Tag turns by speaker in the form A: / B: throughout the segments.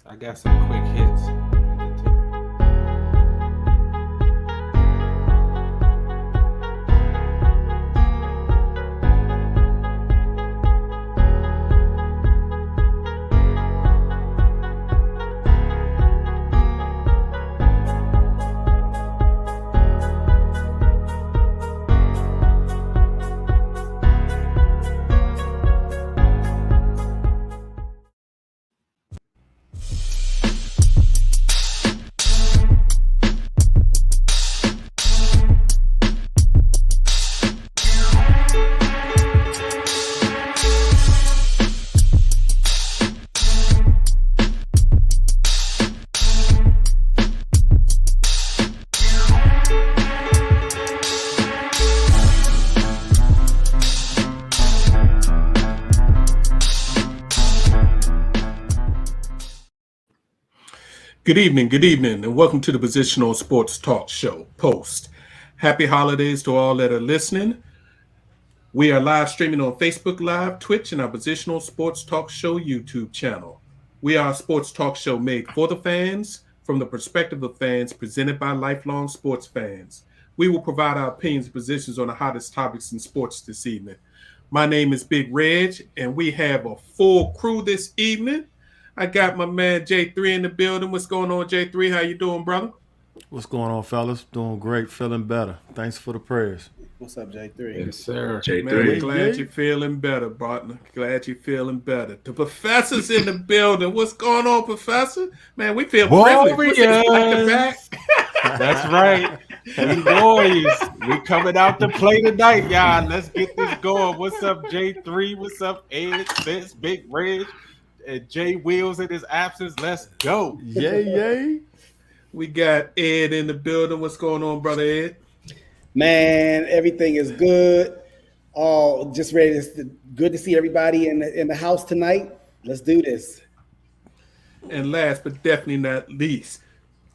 A: I got some quick hits. Good evening, and welcome to the Positional Sports Talk Show Post. Happy holidays to all that are listening. We are live streaming on Facebook Live, Twitch, and our Positional Sports Talk Show YouTube channel. We are a sports talk show made for the fans, from the perspective of fans, presented by lifelong sports fans. We will provide our opinions and positions on the hottest topics in sports this evening. My name is Big Reg, and we have a full crew this evening. I got my man J3 in the building. What's going on, J3? How you doing, brother?
B: What's going on, fellas? Doing great, feeling better. Thanks for the prayers.
C: What's up, J3?
A: Yes, sir.
D: J3.
A: Man, we're glad you're feeling better, partner. Glad you're feeling better. The professor's in the building. What's going on, professor? Man, we feel privileged. Back to back.
D: That's right. We boys. We coming out to play tonight, y'all. Let's get this going. What's up, J3? What's up, Ed, Sis, Big Reg, and J Wheels in his absence? Let's go.
B: Yay.
A: We got Ed in the building. What's going on, brother Ed?
C: Man, everything is good. Just ready. Good to see everybody in the house tonight. Let's do this.
A: And last but definitely not least,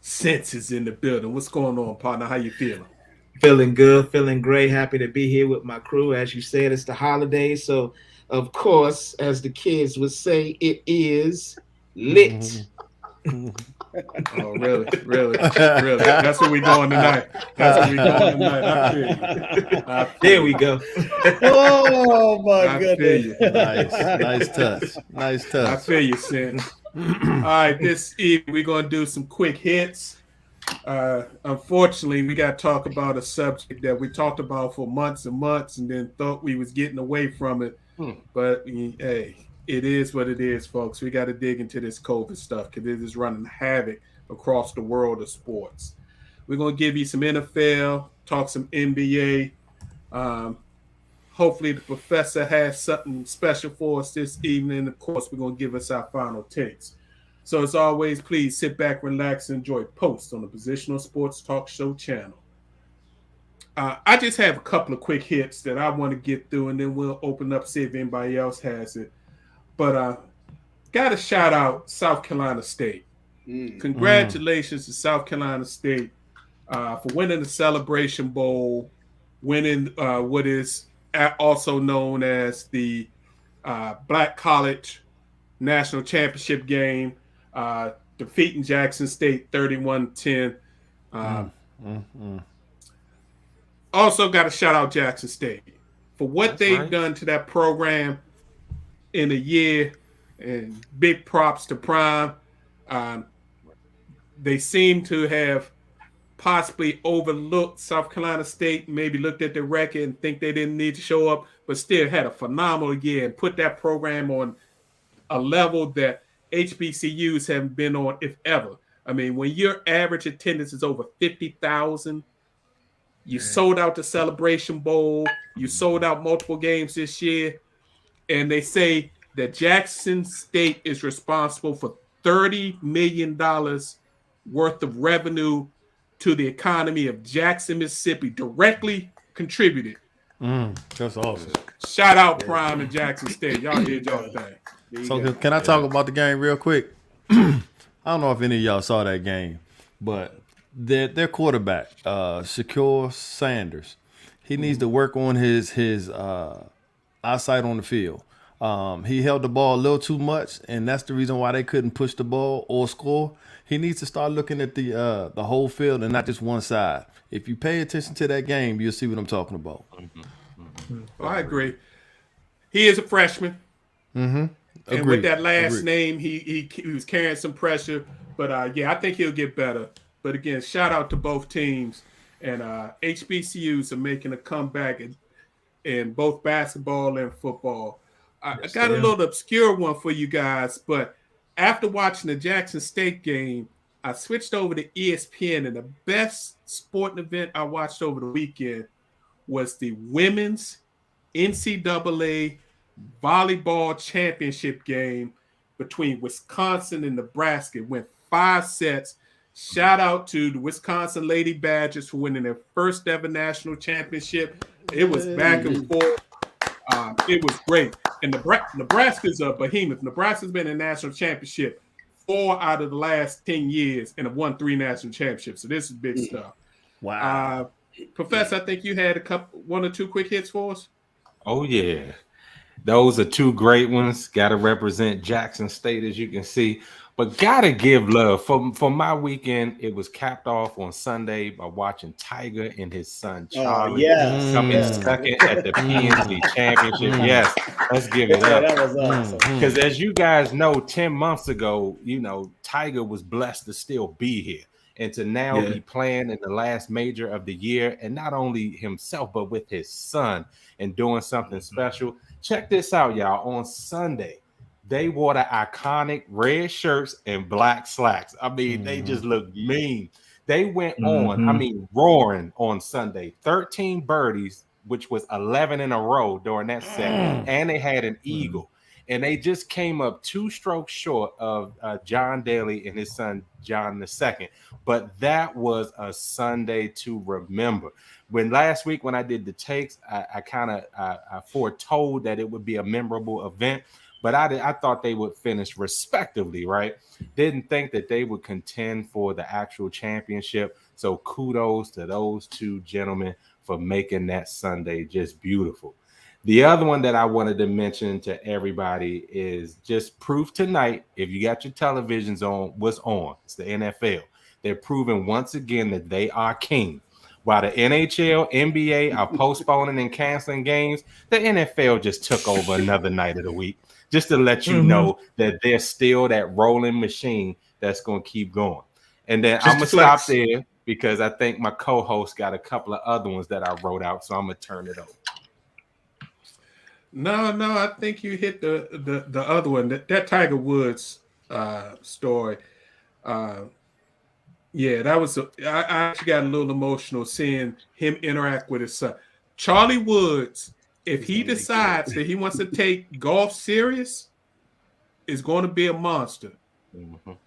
A: Sense is in the building. What's going on, partner? How you feeling?
E: Feeling good, feeling great. Happy to be here with my crew. As you said, it's the holidays. So, of course, as the kids would say, it is lit.
A: Oh, really? That's what we doing tonight. I feel
E: There
A: you.
E: we go.
C: Oh my
A: I feel
C: goodness!
A: you.
B: Nice touch.
A: I feel you, Sin. All right, this evening we're going to do some quick hits. Unfortunately, we got to talk about a subject that we talked about for months and months and then thought we was getting away from it. But, hey, it is what it is, folks. We got to dig into this COVID stuff because it is running havoc across the world of sports. We're going to give you some NFL, talk some NBA. Hopefully the professor has something special for us this evening. Of course, we're going to give us our final takes. So as always, please sit back, relax, and enjoy Post on the Positional Sports Talk Show channel. I just have a couple of quick hits that I want to get through, and then we'll open up, see if anybody else has it. But got to shout out South Carolina State. Congratulations to South Carolina State for winning the Celebration Bowl, winning what is also known as the Black College National Championship game, defeating Jackson State 31-10. Also got to shout out Jackson State for what they've done to that program in a year, and big props to Prime. They seem to have possibly overlooked South Carolina State, maybe looked at their record and think they didn't need to show up, but still had a phenomenal year and put that program on a level that HBCUs haven't been on, if ever. I mean, when your average attendance is over 50,000, you sold out the Celebration Bowl, you sold out multiple games this year, and they say that Jackson State is responsible for $30 million worth of revenue to the economy of Jackson, Mississippi, directly contributed.
B: That's awesome.
A: Shout out Prime and Jackson State. Y'all did y'all thing.
B: So can I talk about the game real quick? I don't know if any of y'all saw that game, but their quarterback, Shakur Sanders, he needs to work on his eyesight on the field. He held the ball a little too much, and that's the reason why they couldn't push the ball or score. He needs to start looking at the whole field and not just one side. If you pay attention to that game, you'll see what I'm talking about.
A: Well, I agree. He is a freshman. And with that last name, he was carrying some pressure. But, yeah, I think he'll get better. But, again, shout out to both teams. And HBCUs are making a comeback in both basketball and football. I got a little obscure one for you guys. But after watching the Jackson State game, I switched over to ESPN. And the best sporting event I watched over the weekend was the women's NCAA volleyball championship game between Wisconsin and Nebraska. It went 5 sets. Shout out to the Wisconsin Lady Badgers for winning their first ever national championship. It was back and forth. It was great. And Nebraska's a behemoth. Nebraska's been in national championship 4 out of the last 10 years and have won 3 national championships. So this is big stuff.
B: Wow.
A: Professor, I think you had one or two quick hits for us.
D: Oh, yeah. Those are 2 great ones. Got to represent Jackson State, as you can see. But got to give love. For my weekend, it was capped off on Sunday by watching Tiger and his son, Charlie, coming second at the PNC Championship. Yes, let's give it up.
C: That was awesome.
D: Because as you guys know, 10 months ago, Tiger was blessed to still be here. And to now be playing in the last major of the year, and not only himself, but with his son and doing something special. Check this out, y'all. On Sunday, they wore the iconic red shirts and black slacks. I mean, they just look mean. They went on, roaring on Sunday. 13 birdies, which was 11 in a row during that set. And they had an eagle. And they just came up 2 strokes short of John Daly and his son, John II. But that was a Sunday to remember. Last week when I did the takes, I foretold that it would be a memorable event. But I thought they would finish respectively, right? Didn't think that they would contend for the actual championship. So kudos to those 2 gentlemen for making that Sunday just beautiful. The other one that I wanted to mention to everybody is just proof tonight. If you got your televisions on, what's on? It's the NFL. They're proving once again that they are king. While the NHL, NBA are postponing and canceling games, the NFL just took over another night of the week. Just to let you know that they're still that rolling machine that's going to keep going. And then I'm going to stop there because I think my co-host got a couple of other ones that I wrote out, so I'm going to turn it over.
A: No, I think you hit the other one. That Tiger Woods story. Yeah, that was. I actually got a little emotional seeing him interact with his son, Charlie Woods. If he decides that he wants to take golf serious, is going to be a monster.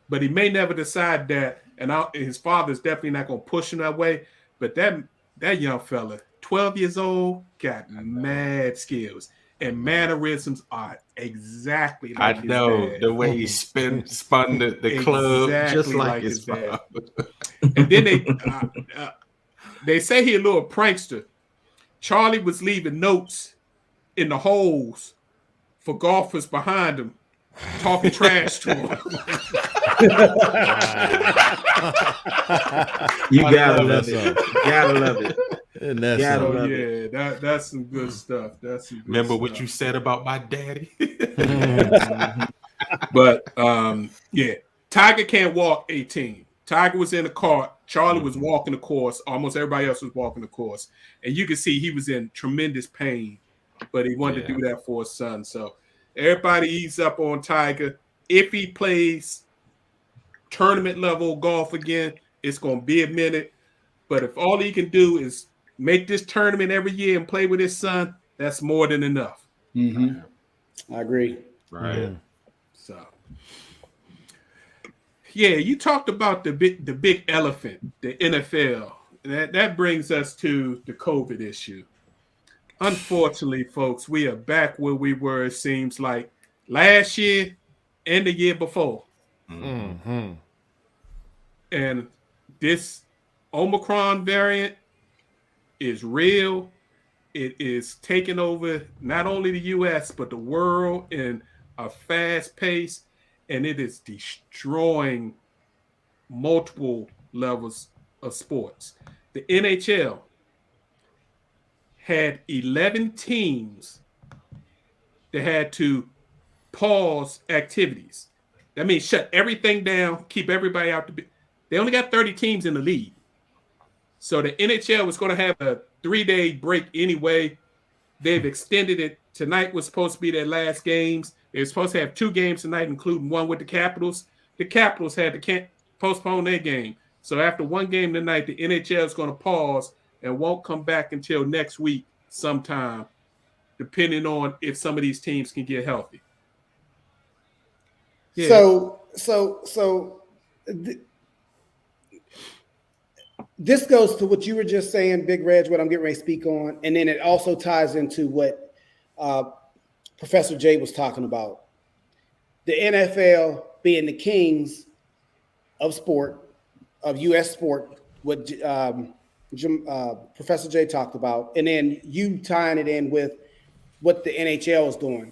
A: But he may never decide that, and his father's definitely not going to push him that way. But that young fella, 12 years old, got mad skills. And mannerisms are exactly like his dad.
D: The way he spun the club just like his father.
A: And then they say he a little prankster. Charlie was leaving notes in the holes for golfers behind him, talking trash to him.
E: You gotta love it. You gotta love it.
A: That's some good stuff.
D: Remember what you said about my daddy?
A: But Tiger can't walk 18. Tiger was in the cart. Charlie was walking the course. Almost everybody else was walking the course. And you can see he was in tremendous pain, but he wanted to do that for his son. So everybody ease up on Tiger. If he plays tournament level golf again, it's going to be a minute. But if all he can do is make this tournament every year and play with his son, that's more than enough.
C: I agree.
D: Right.
A: So, yeah, you talked about the big elephant, the NFL. That brings us to the COVID issue. Unfortunately, folks, we are back where we were, it seems like, last year and the year before. And this Omicron variant is real. It is taking over not only the U.S. but the world in a fast pace, and it is destroying multiple levels of sports. The NHL had 11 teams that had to pause activities. That means shut everything down, keep everybody out. They only got 30 teams in the league. So the NHL was going to have a 3-day break anyway. They've extended it. Tonight was supposed to be their last games. They were supposed to have 2 games tonight, including one with the Capitals. The Capitals had to postpone their game. So after 1 game tonight, the NHL is going to pause and won't come back until next week sometime, depending on if some of these teams can get healthy.
C: Yeah. This goes to what you were just saying, Big Reg, what I'm getting ready to speak on, and then it also ties into what Professor Jay was talking about. The NFL being the kings of sport, of U.S. sport, what Professor Jay talked about, and then you tying it in with what the NHL is doing.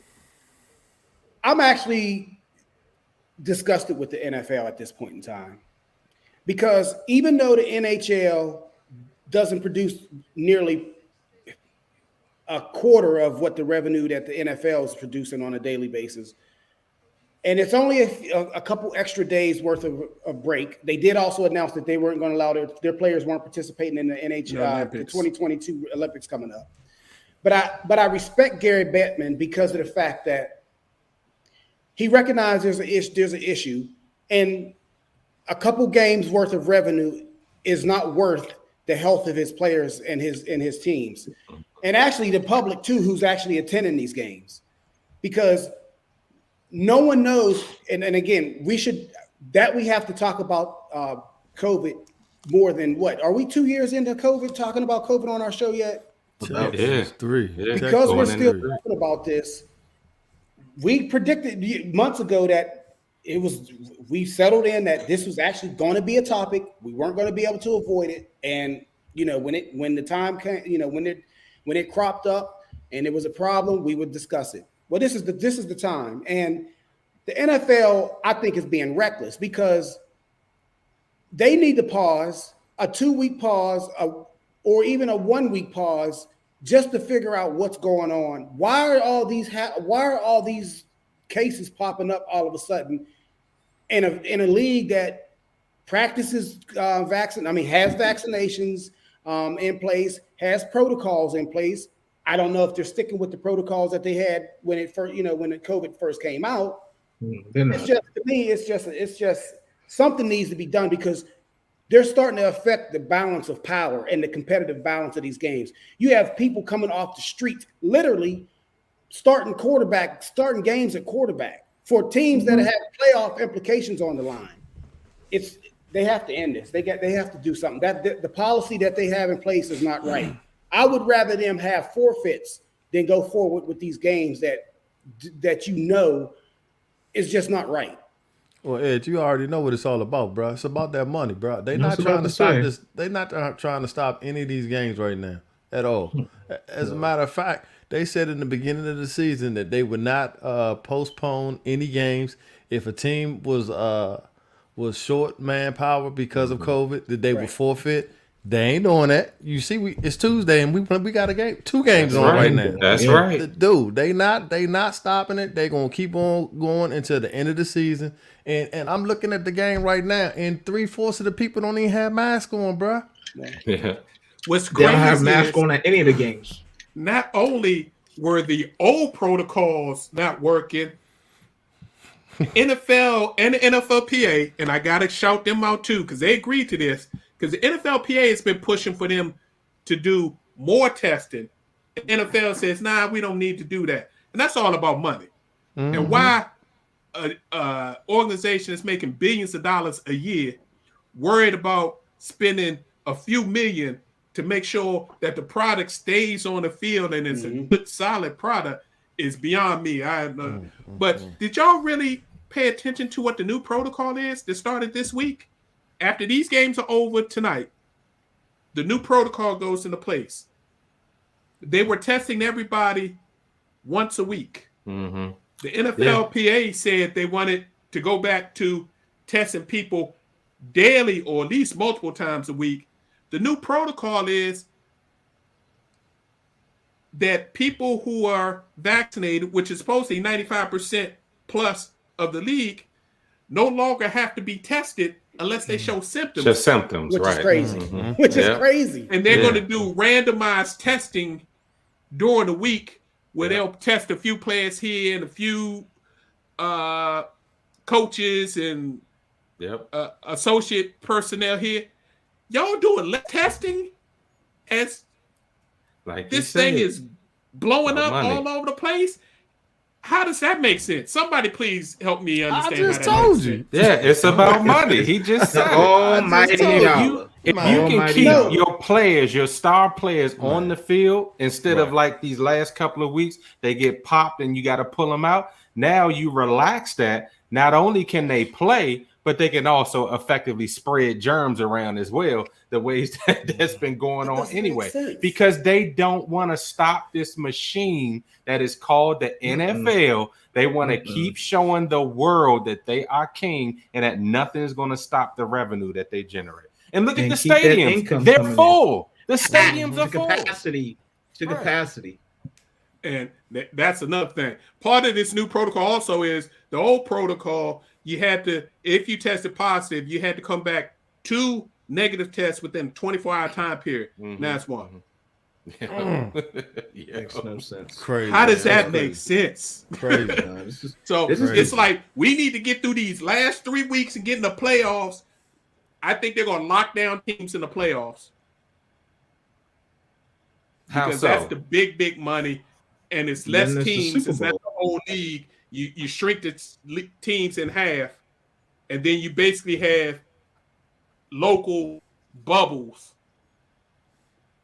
C: I'm actually disgusted with the NFL at this point in time, because even though the NHL doesn't produce nearly a quarter of what the revenue that the NFL is producing on a daily basis, and it's only a couple extra days worth of break. They did also announce that they weren't going to allow their players weren't participating in the NHL, the 2022 Olympics coming up. But I respect Gary Bettman because of the fact that he recognized there's an issue, and a couple games worth of revenue is not worth the health of his players and his teams, and actually the public too, who's actually attending these games, because no one knows. And again, we have to talk about COVID more than what? Are we 2 years into COVID, talking about COVID on our show yet?
D: Yeah.
B: 3.
D: Yeah.
C: Because we're still talking about this. We predicted months ago that we settled in that this was actually going to be a topic. We weren't going to be able to avoid it. And, when the time came, when it cropped up and it was a problem, we would discuss it. Well, this is the time. And the NFL, I think, is being reckless because they need to pause, a 2-week pause, or even a 1-week pause, just to figure out what's going on. Why are all these cases popping up all of a sudden in a league that practices has vaccinations in place, has protocols in place? I don't know if they're sticking with the protocols that they had when it first, when the COVID first came out. It's just, to me, it's just something needs to be done, because they're starting to affect the balance of power and the competitive balance of these games. You have people coming off the streets, literally starting games at quarterback for teams that have playoff implications on the line. They have to end this. They have to do something. The policy that they have in place is not right. I would rather them have forfeits than go forward with these games that is just not right.
B: Well, Ed, you already know what it's all about, bro. It's about that money, bro. They're not trying to stop this. They're not trying to stop any of these games right now at all. As a matter of fact, they said in the beginning of the season that they would not postpone any games if a team was short manpower because of COVID, that they would forfeit. They ain't doing that. You see, it's Tuesday and we got 2 games on right now.
D: That's right.
B: Dude, they not stopping it. They gonna keep on going until the end of the season. And I'm looking at the game right now, and 3/4 of the people don't even have masks on, bro.
D: Yeah.
A: What's
E: They
A: crazy
E: don't have masks on at any of the games.
A: Not only were the old protocols not working, NFL and the NFLPA, and I gotta shout them out too, because they agreed to this. Because the NFLPA has been pushing for them to do more testing. The NFL says, nah, we don't need to do that. And that's all about money. Mm-hmm. And why an organization is making billions of dollars a year worried about spending a few million to make sure that the product stays on the field and it's a good, solid product is beyond me. But did y'all really pay attention to what the new protocol is that started this week? After these games are over tonight, the new protocol goes into place. they were testing everybody once a week.
D: Mm-hmm.
A: The NFLPA said they wanted to go back to testing people daily or at least multiple times a week. The new protocol is that people who are vaccinated, which is supposed to be 95% plus of the league, no longer have to be tested unless they show symptoms.
D: Just symptoms,
C: which
D: right?
C: is crazy.
D: Mm-hmm.
C: Which is crazy.
A: And they're going to do randomized testing during the week where they'll test a few players here and a few coaches and associate personnel here. Y'all doing less testing as
D: like
A: this thing is blowing up all over the place. How does that make sense? Somebody please help me understand.
B: I just told you.
D: Yeah, it's about money. He just said
E: Almighty dollar.
D: If you can keep your players, your star players on the field instead of like these last couple of weeks, they get popped and you got to pull them out. Now you relax that. Not only can they play, but they can also effectively spread germs around as well, the ways that's been going on anyway, because they don't want to stop this machine that is called the NFL. They want to keep showing the world that they are king and that nothing is going to stop the revenue that they generate. And look at the stadiums. They're full. The stadiums are full.
E: Capacity.
A: And that's another thing. Part of this new protocol also is the old protocol. You had to, if you tested positive, you had to come back 2 negative tests within a 24-hour time period. Now it's 1.
E: Makes no sense.
B: Crazy.
A: How does that make sense?
B: Crazy.
A: It's like we need to get through these last 3 weeks and get in the playoffs. I think they're going to lock down teams in the playoffs. Because that's the big money. And it's less teams. It's not the whole league. You shrink the teams in half. And then you basically have local bubbles.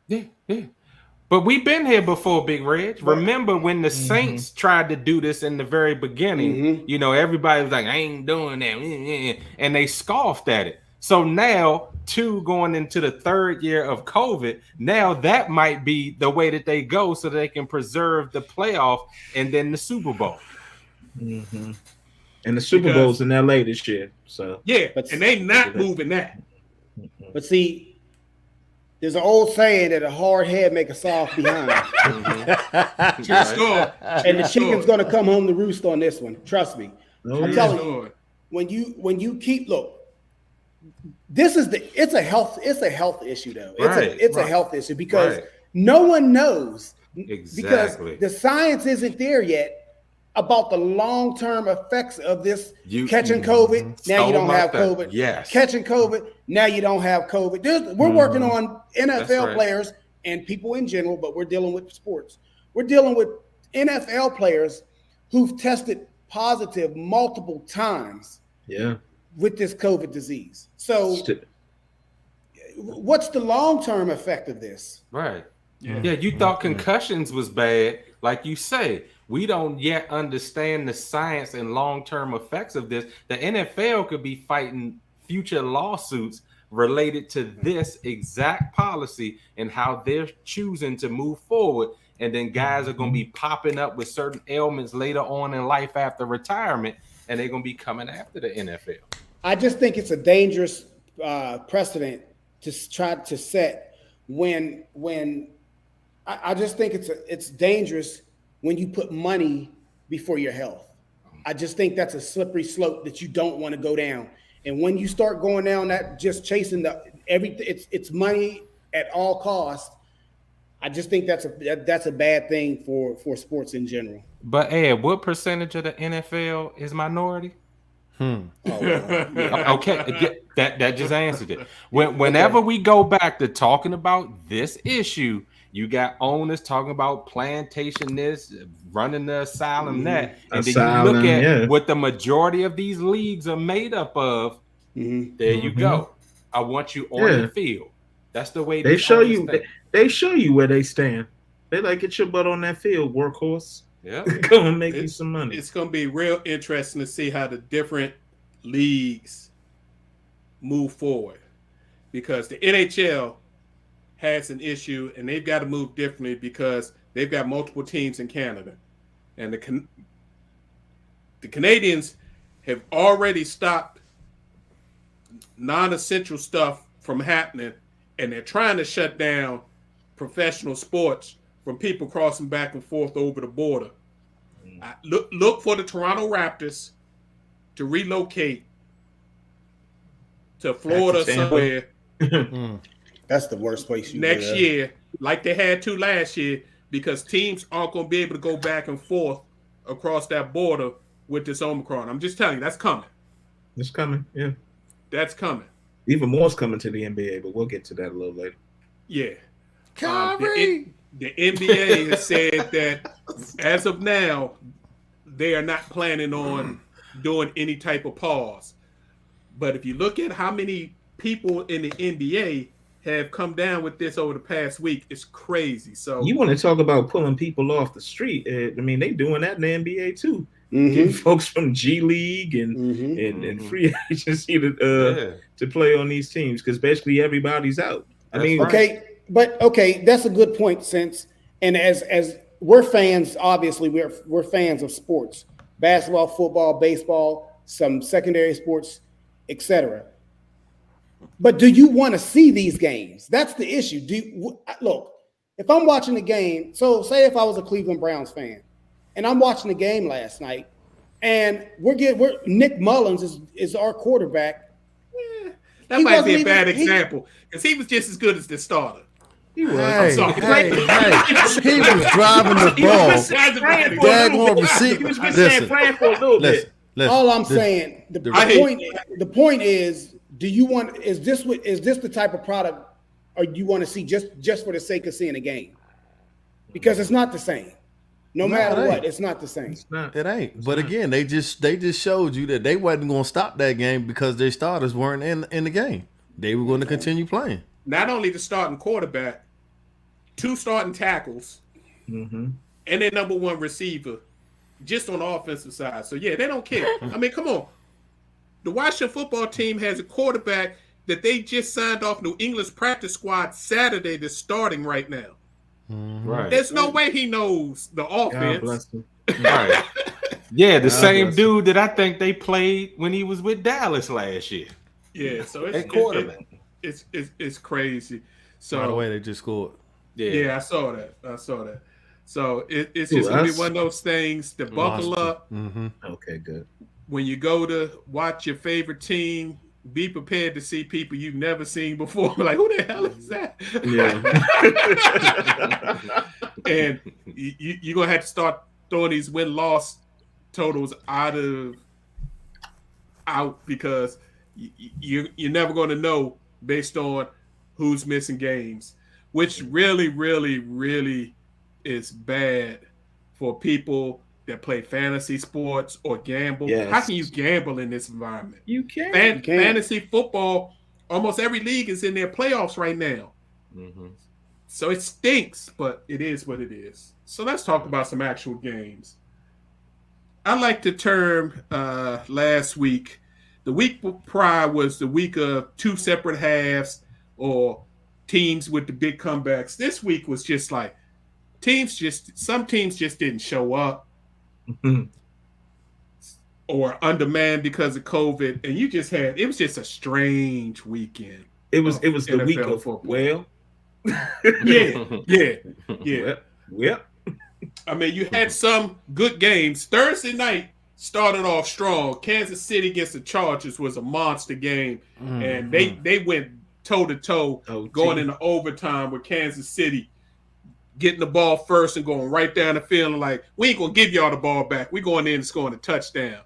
D: Yeah. But we've been here before, Big Reg. Remember when the Saints tried to do this in the very beginning? You know, everybody was like, I ain't doing that. And they scoffed at it. So now, going into the 3rd year of COVID, now that might be the way that they go so they can preserve the playoff and then the Super Bowl.
E: And the Super Bowl's in LA this year. So
A: and they not moving that.
C: But see, there's an old saying that a hard head make a soft behind. And the chicken's gonna come home to roost on this one. Trust me. I'm telling you, when you keep this is it's a health issue though. It's a health issue because no one knows because the science isn't there yet about the long-term effects of this catching COVID. Now you don't have COVID.
D: Yes.
C: Catching COVID. Now you don't have COVID. We're working on NFL players and people in general, but we're dealing with sports. We're dealing with NFL players who've tested positive multiple times. With this COVID disease. So what's the long-term effect of this?
D: You thought concussions was bad. Like you say, we don't yet understand the science and long-term effects of this. The NFL could be fighting future lawsuits related to this exact policy and how they're choosing to move forward. And then guys are going to be popping up with certain ailments later on in life after retirement, and they're going to be coming after the NFL.
C: I just think it's a dangerous precedent to try to set when I just think it's dangerous when you put money before your health. I just think that's a slippery slope that you don't want to go down. And when you start going down that just chasing it's money at all costs, I just think that's a bad thing for sports in general.
D: But Ed, what percentage of the NFL is minority? Okay, that just answered it. Whenever we go back to talking about this issue, you got owners talking about plantation this, running the asylum that, and then you look at what the majority of these leagues are made up of. There you go. I want you on the field. That's the way
E: they show you. They show you where they stand. They like, get your butt on that field, workhorse.
D: Yeah,
E: come and make you some money.
A: It's going to be real interesting to see how the different leagues move forward, because the NHL has an issue, and they've got to move differently because they've got multiple teams in Canada, and the Canadians have already stopped non-essential stuff from happening, and they're trying to shut down professional sports from people crossing back and forth over the border. Look for the Toronto Raptors to relocate to Florida somewhere.
C: That's the worst place
A: next year, like they had to last year, because teams aren't going to be able to go back and forth across that border with this Omicron. I'm just telling you, that's coming.
E: It's coming, yeah.
A: That's coming.
E: Even more is coming to the NBA, but we'll get to that a little later.
A: Yeah.
B: Kyrie.
A: The NBA has said that as of now, they are not planning on doing any type of pause. But if you look at how many people in the NBA have come down with this over the past week, it's crazy. So
E: you want to talk about pulling people off the street? I mean, they doing that in the NBA too. Getting folks from G League and free agency to play on these teams because basically everybody's out. I mean,
C: okay, that's a good point. Since and as we're fans, obviously we're fans of sports, basketball, football, baseball, some secondary sports, etc. But do you want to see these games? That's the issue. Look, if I'm watching the game, so say if I was a Cleveland Browns fan and I'm watching the game last night and we're Nick Mullins is our quarterback.
A: That might be a bad example because he was just as good as the starter.
B: He was. I'm sorry. He was driving the ball. Daggone receiver.
E: He was playing for a little bit.
C: All I'm saying, the point is, do you want? Is this the type of product, or do you want to see just for the sake of seeing a game? Because it's not the same. No matter what, it's not the same.
B: It ain't. But again, they just showed you that they wasn't going to stop that game because their starters weren't in the game. They were going to continue playing.
A: Not only the starting quarterback, 2 starting tackles, and their number 1 receiver, just on the offensive side. So yeah, they don't care. I mean, come on. The Washington football team has a quarterback that they just signed off New England's practice squad Saturday that's starting right now.
D: Right.
A: There's no way he knows the offense.
E: God bless him.
D: Right. Yeah, the same dude that I think they played when he was with Dallas last year.
A: Yeah, so it's crazy. So
B: by the way, they just scored.
A: Yeah, I saw that. So it's just gonna be one of those things to buckle up.
E: Okay, good.
A: When you go to watch your favorite team, be prepared to see people you've never seen before. Like, who the hell is that?
E: Yeah.
A: And you're going to have to start throwing these win-loss totals out because you're never going to know based on who's missing games, which really, really, really is bad for people that play fantasy sports or gamble.
E: Yes.
A: How can you gamble in this environment?
E: You can.
A: Fantasy football, almost every league is in their playoffs right now. So it stinks, but it is what it is. So let's talk about some actual games. I like the term last week. The week prior was the week of 2 separate halves or teams with the big comebacks. This week was just like some teams just didn't show up. Or undermanned because of COVID, and it was just a strange weekend.
E: It was the
A: NFL
E: week of
A: football. Yeah.
E: Yep.
A: I mean, you had some good games. Thursday night started off strong. Kansas City against the Chargers was a monster game, and they went toe to toe, going into overtime with Kansas City getting the ball first and going right down the field and like, we ain't going to give y'all the ball back. We're going in and scoring a touchdown.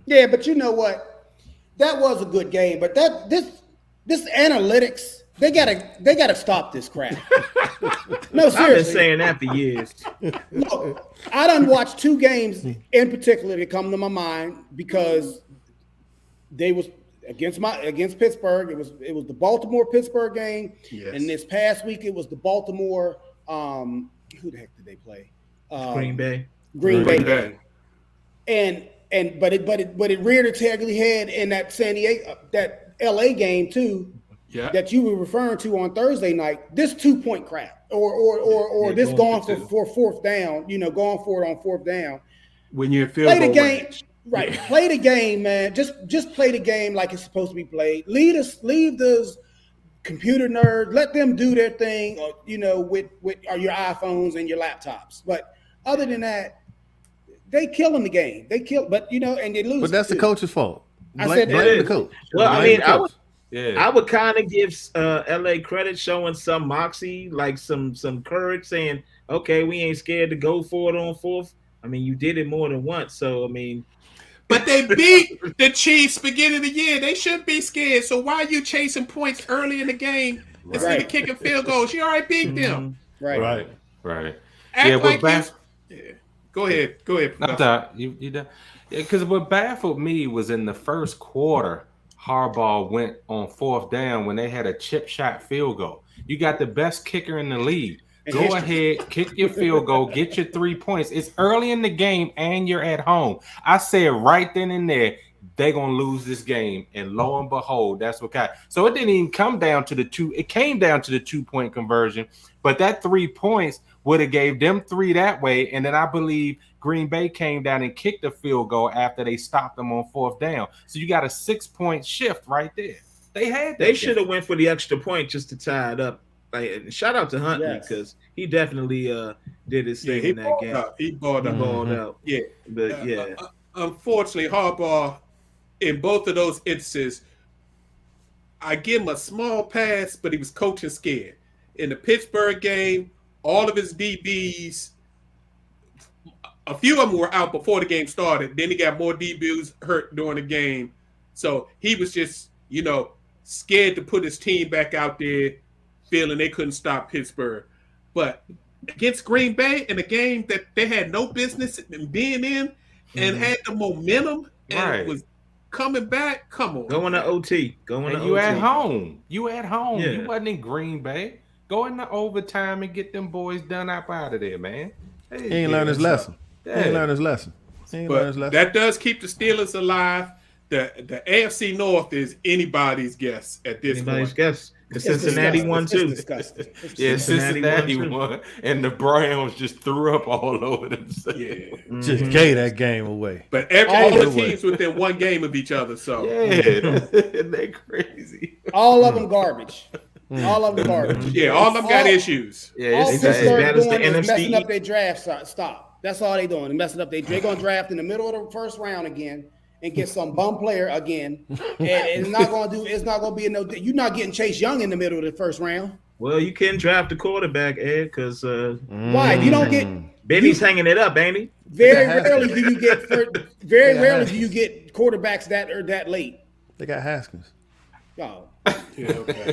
C: Yeah, but you know what? That was a good game. But this analytics, they gotta stop this crap. No, seriously.
E: I've been saying that for years.
C: Look, I done watched 2 games in particular that come to my mind because they was against Pittsburgh. It was the Baltimore-Pittsburgh game.
A: Yes.
C: And this past week it was the Baltimore who the heck did they play?
E: Green Bay.
C: Green Bay. But it reared its ugly head in that that LA game too. that you were referring to on Thursday night, this 2-point crap or this going for fourth down, going for it on fourth down.
A: When you're in field
C: play the
A: goal
C: game,
A: range.
C: right? Yeah. Play the game, man. Just play the game like it's supposed to be played. Leave those computer nerds. Let them do their thing, with your iPhones and your laptops. But other than that, they killing the game. They kill, but and they lose.
B: But that's the coach's fault.
C: Blame
B: the coach.
E: Well,
B: blame
E: I mean,
B: the coach.
E: I would kind of give LA credit, showing some moxie, like some courage, saying, "Okay, we ain't scared to go for it on fourth." I mean, you did it more than once, so I mean.
A: But they beat the Chiefs beginning of the year. They shouldn't be scared. So why are you chasing points early in the game instead of kicking field goals? You already beat them.
B: Right.
A: Act like Go ahead.
D: You done? Because what baffled me was in the first quarter, Harbaugh went on fourth down when they had a chip shot field goal. You got the best kicker in the league. Go ahead, kick your field goal, get your 3 points. It's early in the game and you're at home. I said right then and there, they're going to lose this game. And lo and behold, that's what got. So it didn't even come down to the two. It came down to the 2-point conversion. But that 3 points would have gave them 3 that way. And then I believe Green Bay came down and kicked the field goal after they stopped them on fourth down. So you got a 6-point shift right there. They
E: should have went for the extra point just to tie it up. Like, shout out to Huntley because he definitely did his thing in that game.
A: He balled out. Yeah,
E: but
A: unfortunately, Harbaugh in both of those instances, I give him a small pass, but he was coaching scared. In the Pittsburgh game, all of his DBs, a few of them were out before the game started. Then he got more DBs hurt during the game, so he was just scared to put his team back out there, feeling they couldn't stop Pittsburgh. But against Green Bay in a game that they had no business in being in and had the momentum and was coming back, come on.
E: Going to OT.
D: You at home. Yeah. You wasn't in Green Bay. Go into overtime and get them boys done up out of there, man.
B: He ain't learned his lesson.
A: That does keep the Steelers alive. The AFC North is anybody's guess at this point.
E: Anybody's guess. Because Cincinnati won too.
D: Cincinnati won, and the Browns just threw up all over themselves.
B: Just gave that game away.
A: But all the teams within one game of each other. So
D: they crazy.
C: All of them garbage. All of them garbage.
A: Yeah, all of them got issues.
C: Yeah, all Pittsburgh doing is messing up their draft. Stop. That's all they doing. They're messing up. They're going to draft in the middle of the first round again. And get some bum player again, and it's not going to be you're not getting Chase Young in the middle of the first round.
E: Well, you can draft a quarterback, Ed, because
C: why you don't get
E: Benny's hanging it up, ain't he?
C: Very rarely do you get quarterbacks that are that late.
B: They got Haskins.
C: Oh.
A: Yeah, okay.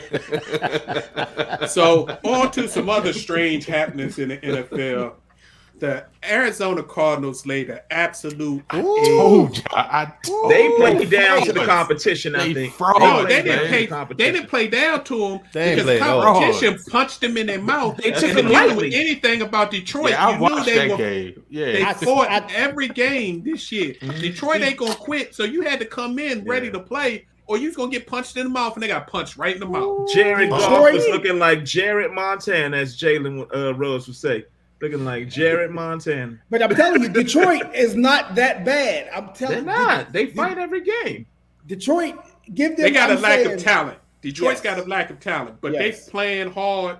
A: So on to some other strange happenings in the NFL. The Arizona Cardinals laid an absolute
E: They played down to the competition, I think.
A: They didn't play down to them because competition punched them in their mouth.
E: They took it lightly.
A: Anything about Detroit,
D: I watched that game.
A: They fought every game this year. Detroit ain't gonna quit, so you had to come in ready to play, or you was gonna get punched in the mouth, and they got punched right in the mouth.
E: Jared Goff was looking like Jared Montana, as Jalen Rose would say. Looking like Jared Montana.
C: But I'm telling you, Detroit is not that bad. I'm telling you.
E: They're not. They fight every game.
C: Detroit, give them.
A: They got a lack of talent. Detroit's got a lack of talent, but they playing hard.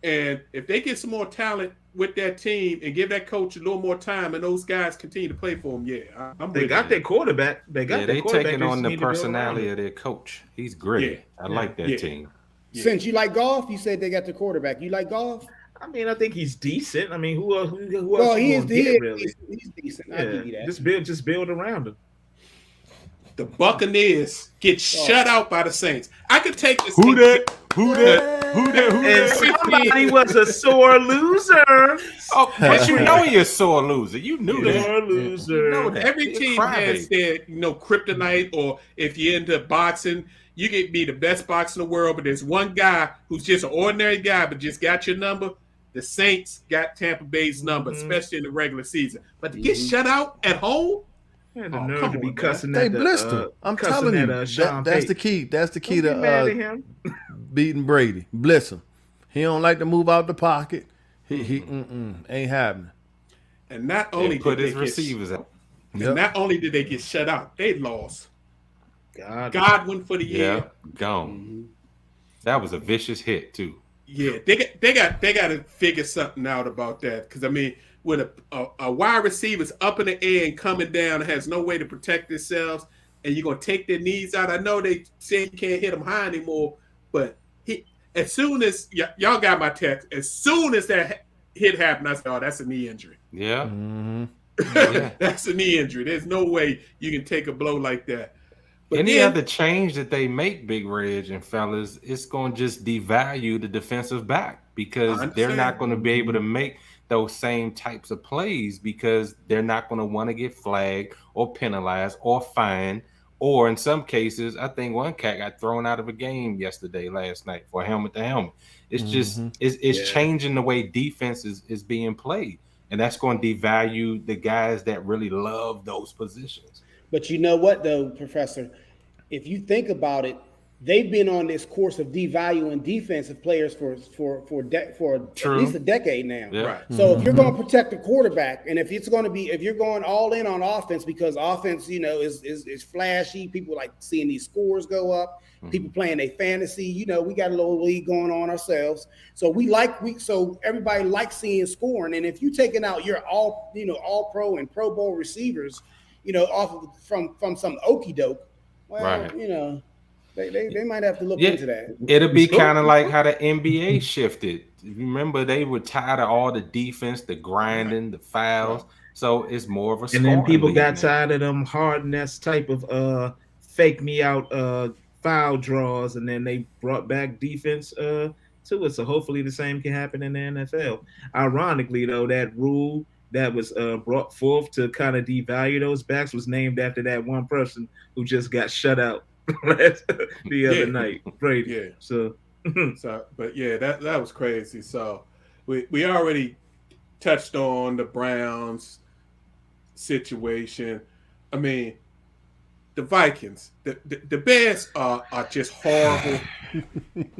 A: And if they get some more talent with that team and give that coach a little more time, and those guys continue to play for them,
E: they got their quarterback. They
D: taking on the personality of their coach. He's great. I like that team.
C: Since you like golf, you said they got the quarterback. You like golf?
E: I mean, I think he's decent. I mean, who else?
C: Well, he's decent. I'll give you that.
E: Just build around him.
A: The Buccaneers get shut out by the Saints. I could take this.
E: Who that? And somebody was a sore loser.
D: Oh, but you're a sore loser. You knew that.
E: Sore loser.
D: You know that.
A: Every team has their, kryptonite, or if you're into boxing, you can be the best boxer in the world, but there's one guy who's just an ordinary guy, but just got your number. The Saints got Tampa Bay's number, especially in the regular season. But to get shut out at home,
E: Had the
A: Oh,
E: nerve
A: come
E: to be
A: on,
E: cussing
B: They
E: at
B: blissed him.
E: the
B: I'm
E: cussing
B: telling you,
E: at Sean
B: that's the
E: Payton.
B: key. That's the key
E: Don't get mad
B: to
E: at him.
B: beating Brady. Bliss him. He don't like to move out the pocket. He ain't happening.
A: And not only
D: Put
A: did
D: his
A: they
D: receivers out.
A: and not only did they get shut out, they lost
E: God.
A: Godwin for the year.
D: Yeah, gone. That was a vicious hit too.
A: Yeah, they got to figure something out about that, because I mean, when a wide receiver's up in the air and coming down and has no way to protect themselves, and you're gonna take their knees out. I know they say you can't hit them high anymore, but as soon as y'all got my text, as soon as that hit happened, I said, "Oh, that's a knee injury."
D: Yeah.
A: That's a knee injury. There's no way you can take a blow like that. But
D: Any other change that they make, Big Reg and fellas, it's going to just devalue the defensive back, because they're not going to be able to make those same types of plays, because they're not going to want to get flagged or penalized or fined. Or in some cases, I think one cat got thrown out of a game last night for helmet to helmet. It's just it's changing the way defense is being played. And that's going to devalue the guys that really love those positions.
C: But you know what, though, Professor? If you think about it, they've been on this course of devaluing defensive players for at least a decade now.
D: Yeah.
A: Right.
C: So if you're going to protect the quarterback, and if you're going all in on offense, because offense, is flashy, people like seeing these scores go up, people playing their fantasy, we got a little league going on ourselves. So so everybody likes seeing scoring. And if you're taking out your all pro and Pro Bowl receivers, from some okey doke, well, they might have to look into that.
D: It'll be kind of like how the NBA shifted. Remember, they were tired of all the defense, the grinding, the fouls. So it's more of a
E: And then people got
D: now.
E: tired of them hard-ness type of fake me out foul draws, and then they brought back defense to it. So hopefully the same can happen in the NFL. Ironically, though, that rule that was brought forth to kind of devalue those backs was named after that one person who just got shut out the other night, Brady.
A: Yeah.
E: So,
A: but yeah, that was crazy. So we already touched on the Browns situation. I mean, the Vikings, the Bears are just horrible.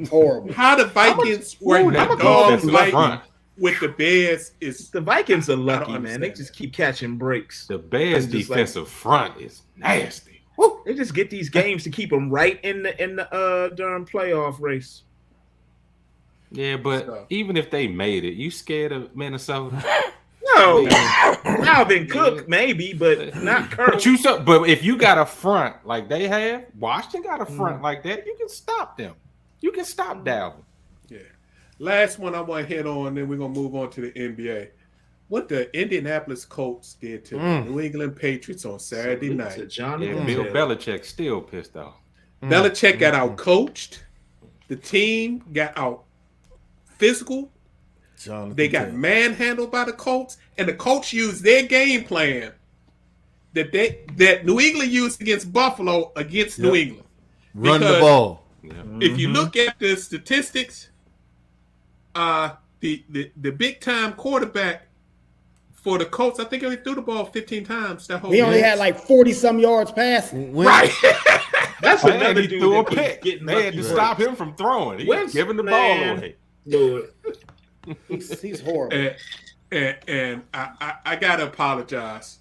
C: Horrible.
A: How the Vikings were the dogs like with the Bears is
E: the Vikings are lucky, man. They just keep catching breaks.
D: The Bears' defensive front is nasty.
E: They just get these games to keep them right in the darn playoff race.
D: Yeah, but even if they made it, you scared of Minnesota?
E: No, Dalvin Cook maybe, but not Kirk.
D: But if you got a front like they have, Washington got a front like that, you can stop them. You can stop Dalvin.
A: Yeah. Last one I want to hit on, then we're gonna move on to the NBA. What the Indianapolis Colts did to the New England Patriots on Saturday night.
D: Bill Belichick still pissed off.
A: Belichick got out coached. The team got out physical. They got manhandled by the Colts, and the Colts used their game plan that New England used against Buffalo against New England.
B: Run the ball.
A: If you look at the statistics, the big time quarterback for the Colts, I think he only threw the ball 15 times that whole
C: He only had like 40-some yards passing.
A: Right.
E: That's another
D: he
E: dude
D: threw a
E: that
D: pick.
E: getting
D: They had to stop him from throwing. He was giving the ball away.
E: Lord.
C: He's horrible.
A: And I gotta apologize.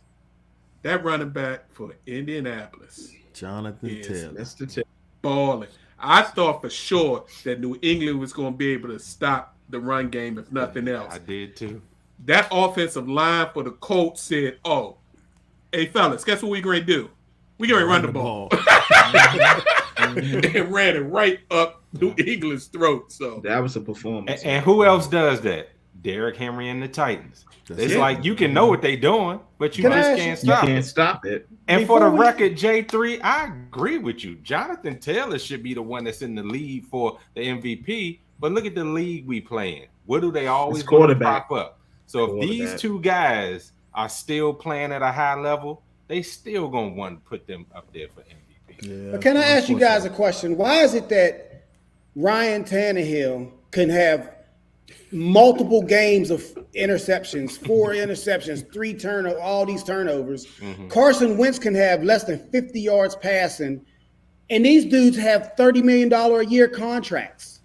A: That running back for Indianapolis,
B: Jonathan Taylor,
E: that's the tip.
A: balling. I thought for sure that New England was going to be able to stop the run game, if nothing else.
D: I did too.
A: That offensive line for the Colts said, "Oh, hey fellas, guess what we're going to do? We're going to run the ball." And ran it right up New England's throat. So
E: that was a performance.
D: And who else does that? Derrick Henry and the Titans. It's like you can know what they're doing, but you just can't stop it.
E: You can't stop it.
D: And for the record, J3, I agree with you. Jonathan Taylor should be the one that's in the lead for the MVP. But look at the league we play in. What do they always pop up? So if these two guys are still playing at a high level, they still gonna want to put them up there for MVP.
C: Yeah, but can I ask you guys a question? Why is it that Ryan Tannehill can have multiple games of interceptions, 4 interceptions, 3 turnovers, all these turnovers. Carson Wentz can have less than 50 yards passing, and these dudes have $30 million a year contracts.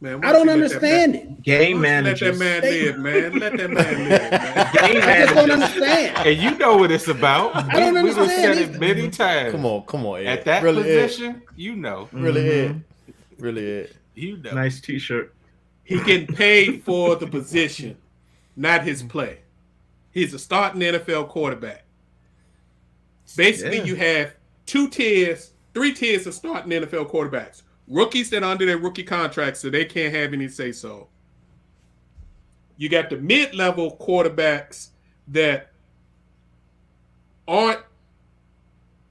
A: Man,
C: I don't understand it.
E: Game managers.
A: Let that man live, man. Let that man live, man.
E: Game
C: I just don't
E: managers.
C: understand.
D: And you know what it's about.
C: I don't
D: We just
C: understand
D: said it many times.
B: Come on, Ed.
D: At that
B: really,
D: position, you know.
B: Ed. Really, Ed.
D: You know.
E: Nice T-shirt.
A: He getting paid for the position, not his play. He's a starting NFL quarterback. Basically, you have 3 tiers of starting NFL quarterbacks. Rookies that are under their rookie contracts, so they can't have any say-so. You got the mid-level quarterbacks that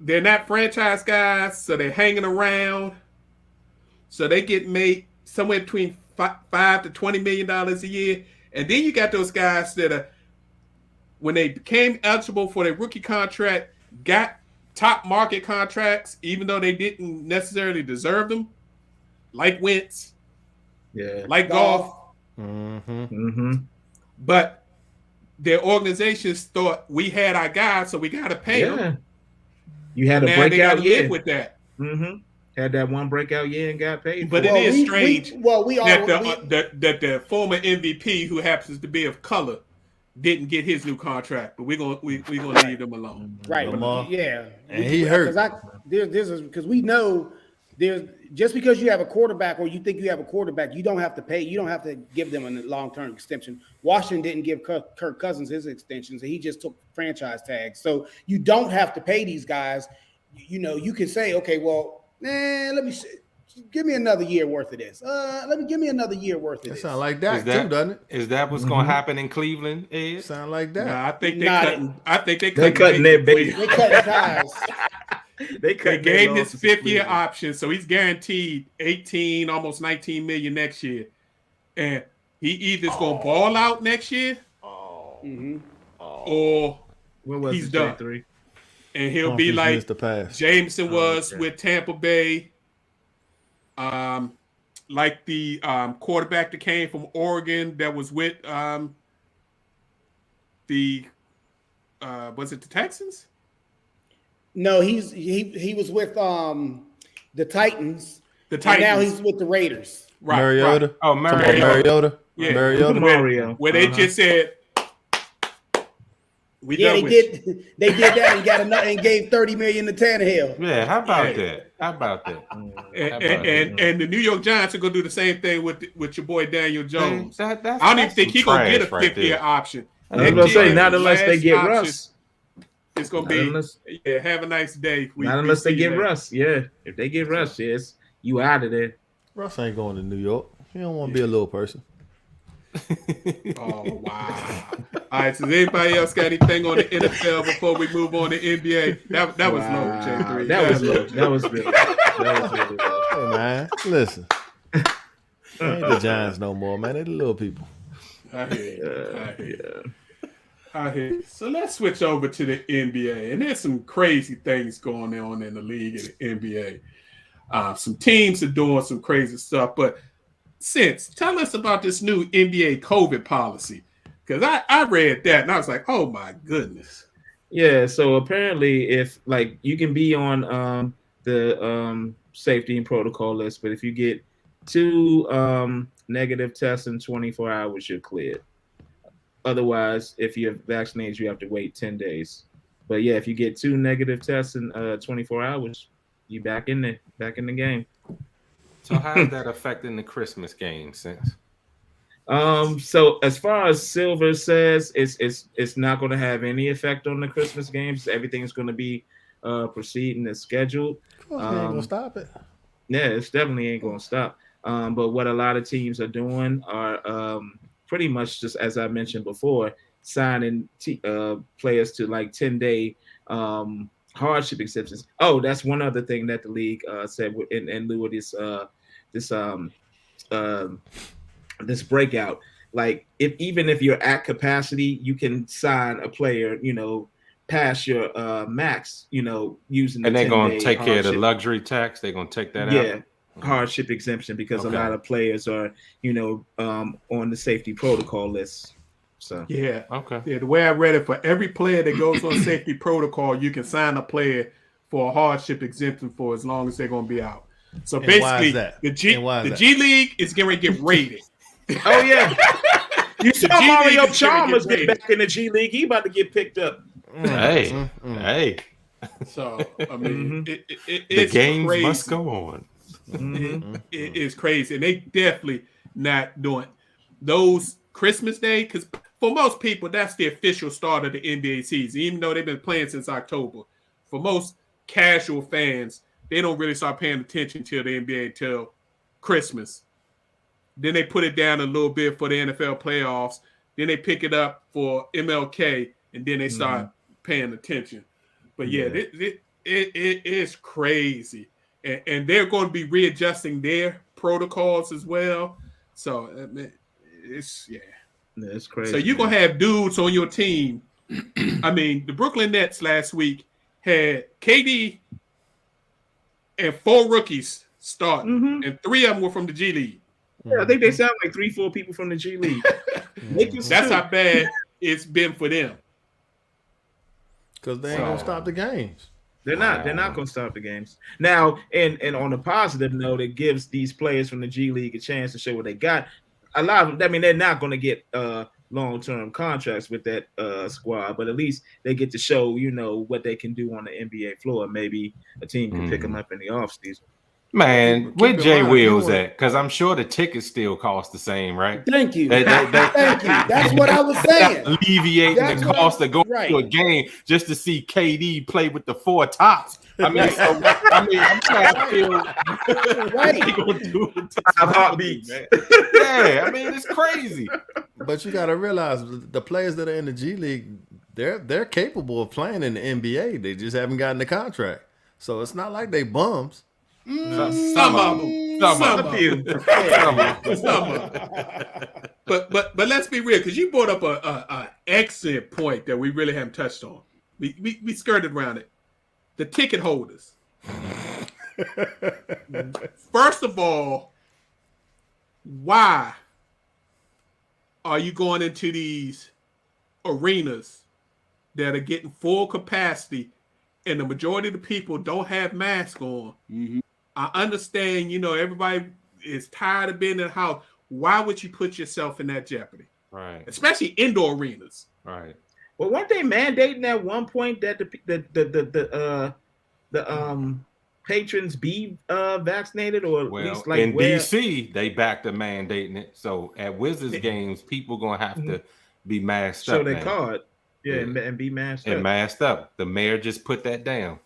A: they're not franchise guys, so they're hanging around. So they get made somewhere between $5 to $20 million a year. And then you got those guys that are, when they became eligible for their rookie contract, got top market contracts, even though they didn't necessarily deserve them. Like Wentz, like Goff, but their organizations thought we had our guys, so we got to pay them.
E: You had a
A: now
E: breakout year
A: live with that.
E: Had that one breakout year and got paid.
A: But it is strange
C: that
A: the former MVP, who happens to be of color, didn't get his new contract. But we're gonna leave them alone.
C: Right?
B: Yeah, and he hurt.
C: Because we know. There's just because you have a quarterback or you think you have a quarterback, you don't have to pay. You don't have to give them a long-term extension. Washington didn't give Kirk Cousins his extensions, and he just took franchise tags. So you don't have to pay these guys. You know, you can say, okay, well, let me give me another year worth of this. Give me another year worth of this.
B: It sounds like that too, doesn't it?
D: Is that what's going to happen in Cleveland, Ed?
B: Sound like that.
A: Nah, I think they're
E: cutting their bait.
C: They cutting ties.
A: They gave his 5th-year option, so he's guaranteed 18, almost 19 million next year. And he either is going to ball out next year, or he's done.
E: J3?
A: And he'll be like Jameson was with Tampa Bay, like the quarterback that came from Oregon that was with was it the Texans?
C: No, he was with the Titans.
A: The Titans.
C: Now he's with the Raiders.
B: Right. Mariota.
A: Right.
D: Oh,
B: Mariota.
A: Yeah.
B: Mariota.
A: Where they just said, "We
C: yeah,
A: done
C: they did that and got another and gave $30 million to Tannehill.
D: Yeah, how about that?
A: And the New York Giants are gonna do the same thing with your boy Daniel Jones.
D: I
A: don't even think he's gonna get a 5th-year option.
E: I was gonna say not unless they get Russ.
A: It's gonna be have a nice day.
E: Not unless they get Russ. Yeah, if they get Russ, yes, you out of there.
B: Russ ain't going to New York. He don't want to be a little person.
A: Oh wow! All right, so does anybody else got anything on the NFL before we move on to NBA? That was low, J3.
E: That was low. That was really low.
B: Hey man, listen. Ain't the Giants no more, man. They the little people.
A: I hear you. So let's switch over to the NBA, and there's some crazy things going on in the league and the NBA. Some teams are doing some crazy stuff, but tell us about this new NBA COVID policy, because I read that and I was like, oh my goodness.
E: Yeah, so apparently, if like you can be on the safety and protocol list, but if you get 2 negative tests in 24 hours, you're cleared. Otherwise, if you're vaccinated, you have to wait 10 days. But yeah, if you get 2 negative tests in 24 hours, you back in the game.
D: So how is that affecting the Christmas game, since?
E: So as far as Silver says, it's not going to have any effect on the Christmas games. Everything's going to be proceeding as scheduled.
B: Of course, they ain't gonna stop it.
E: Yeah, it's definitely ain't going to stop. But what a lot of teams are doing are pretty much just, as I mentioned before, signing players to like 10-day hardship exceptions. Oh, that's one other thing that the league said in lieu of this breakout. Like, even if you're at capacity, you can sign a player, past your max, using the
D: and they're going to
E: 10-day
D: take care of the
E: hardship.
D: luxury tax. They're going to take that out.
E: Yeah. hardship exemption because a lot of players are, on the safety protocol list. So
A: yeah, the way I read it, for every player that goes on safety protocol, you can sign a player for a hardship exemption for as long as they're going to be out. So
B: And
A: basically, the G League is going to get rated.
E: Oh yeah, you saw Mario Chalmers get back in the G League. He about to get picked up.
D: Hey.
A: So I mean, it's
D: the games
A: crazy.
D: must go on.
A: It is crazy, and they definitely not doing those Christmas Day, because for most people that's the official start of the NBA season. Even though they've been playing since October, for most casual fans, they don't really start paying attention to the NBA until Christmas. Then they put it down a little bit for the NFL playoffs. Then they pick it up for MLK, and then they start paying attention. But it is crazy, and they're going to be readjusting their protocols as well. So it's
E: that's crazy.
A: So you're gonna have dudes on your team. I mean, the Brooklyn Nets last week had KD and 4 rookies starting, and 3 of them were from the G League.
E: Yeah, I think they sound like 3-4 people from the G League.
A: That's how bad it's been for them.
B: Because they ain't gonna stop the games.
E: They're not gonna stop the games. Now, and on a positive note, it gives these players from the G League a chance to show what they got. A lot of them, I mean, they're not gonna get long-term contracts with that squad, but at least they get to show, what they can do on the NBA floor. Maybe a team can pick them up in the offseason.
D: Man, where Jay Wheels at? Because I'm sure the tickets still cost the same, right?
C: Thank you. Thank you. That's what I was saying.
D: Alleviating the cost of going to a game just to see KD play with the 4 tops. I mean, I'm trying to feel
C: right.
E: Heartbeats.
D: Yeah, I mean, it's crazy.
B: But you got to realize the players that are in the G League, they're capable of playing in the NBA. They just haven't gotten the contract. So it's not like they bums.
A: Some of them. But let's be real, because you brought up a excellent point that we really haven't touched on. We skirted around it. The ticket holders. First of all, why are you going into these arenas that are getting full capacity and the majority of the people don't have masks on?
C: Mm-hmm.
A: I understand, everybody is tired of being in the house. Why would you put yourself in that jeopardy?
D: Right.
A: Especially indoor arenas.
D: Right.
E: Well, weren't they mandating at one point that the patrons be vaccinated, or at least like
D: in DC they backed the mandating it. So at Wizards games, people gonna have to be masked up.
E: Show their card, and be masked
D: and
E: up.
D: masked up. The mayor just put that down.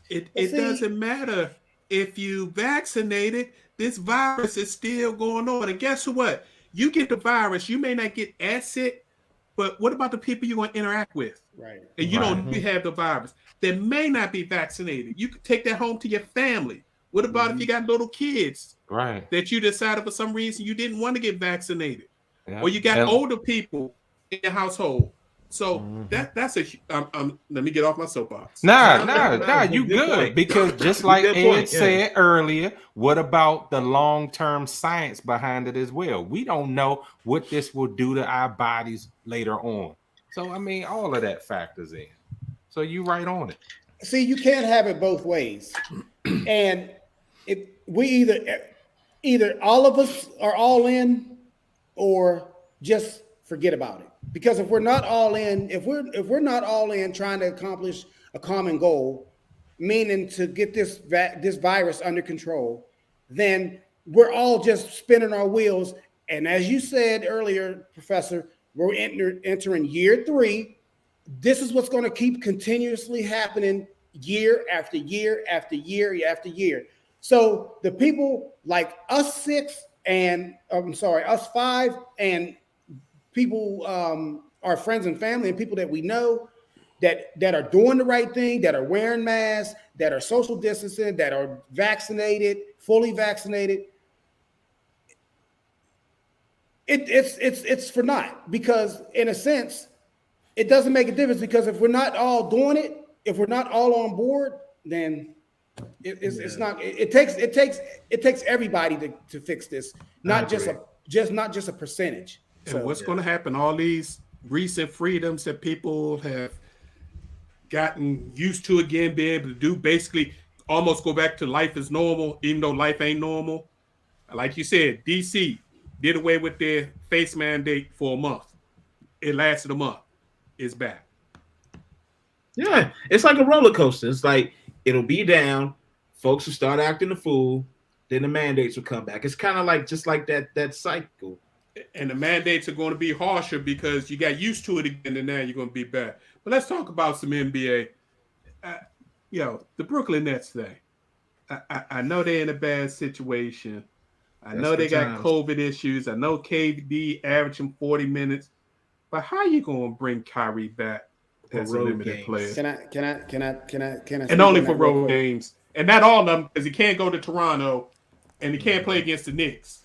A: It doesn't matter if you vaccinated. This virus is still going on, and guess what? You get the virus, you may not get as sick, but what about the people you're going to interact with?
C: Right.
A: And you don't have the virus. They may not be vaccinated. You could take that home to your family. What about if you got little kids?
D: Right.
A: That you decided for some reason you didn't want to get vaccinated. Yeah. Or you got older people in your household. So that's a let me get off my soapbox.
D: Nah, you good. Because just like Ed said earlier, what about the long-term science behind it as well? We don't know what this will do to our bodies later on. So I mean, all of that factors in. So you right on it.
C: See, you can't have it both ways. And if we either all of us are all in or just forget about it. Because if we're not all in, if we're not all in trying to accomplish a common goal, meaning to get this virus under control, then we're all just spinning our wheels. And as you said earlier, Professor, we're entering year 3. This is what's going to keep continuously happening year after year after year after year. So the people like us 6 and us 5 and people, our friends and family and people that we know that are doing the right thing, that are wearing masks, that are social distancing, that are vaccinated, fully vaccinated. It's for naught, because in a sense, it doesn't make a difference, because if we're not all doing it, if we're not all on board, then It's not. It takes everybody to fix this, not just a percentage.
A: And what's going to happen? All these recent freedoms that people have gotten used to again, being able to do basically almost go back to life as normal, even though life ain't normal. Like you said, DC did away with their face mandate for a month. It lasted a month. It's back.
E: Yeah, it's like a roller coaster. It's like it'll be down, folks will start acting a fool, then the mandates will come back. It's kind of like just like that cycle.
A: And the mandates are going to be harsher because you got used to it again, and now you're going to be back. But let's talk about some NBA. The Brooklyn Nets thing. I know they're in a bad situation. I know they got COVID issues. I know KD averaging 40 minutes. But how you going to bring Kyrie back as a limited player?
C: Can I?
A: And only for road games. And not all of them, because he can't go to Toronto and he can't play against the Knicks.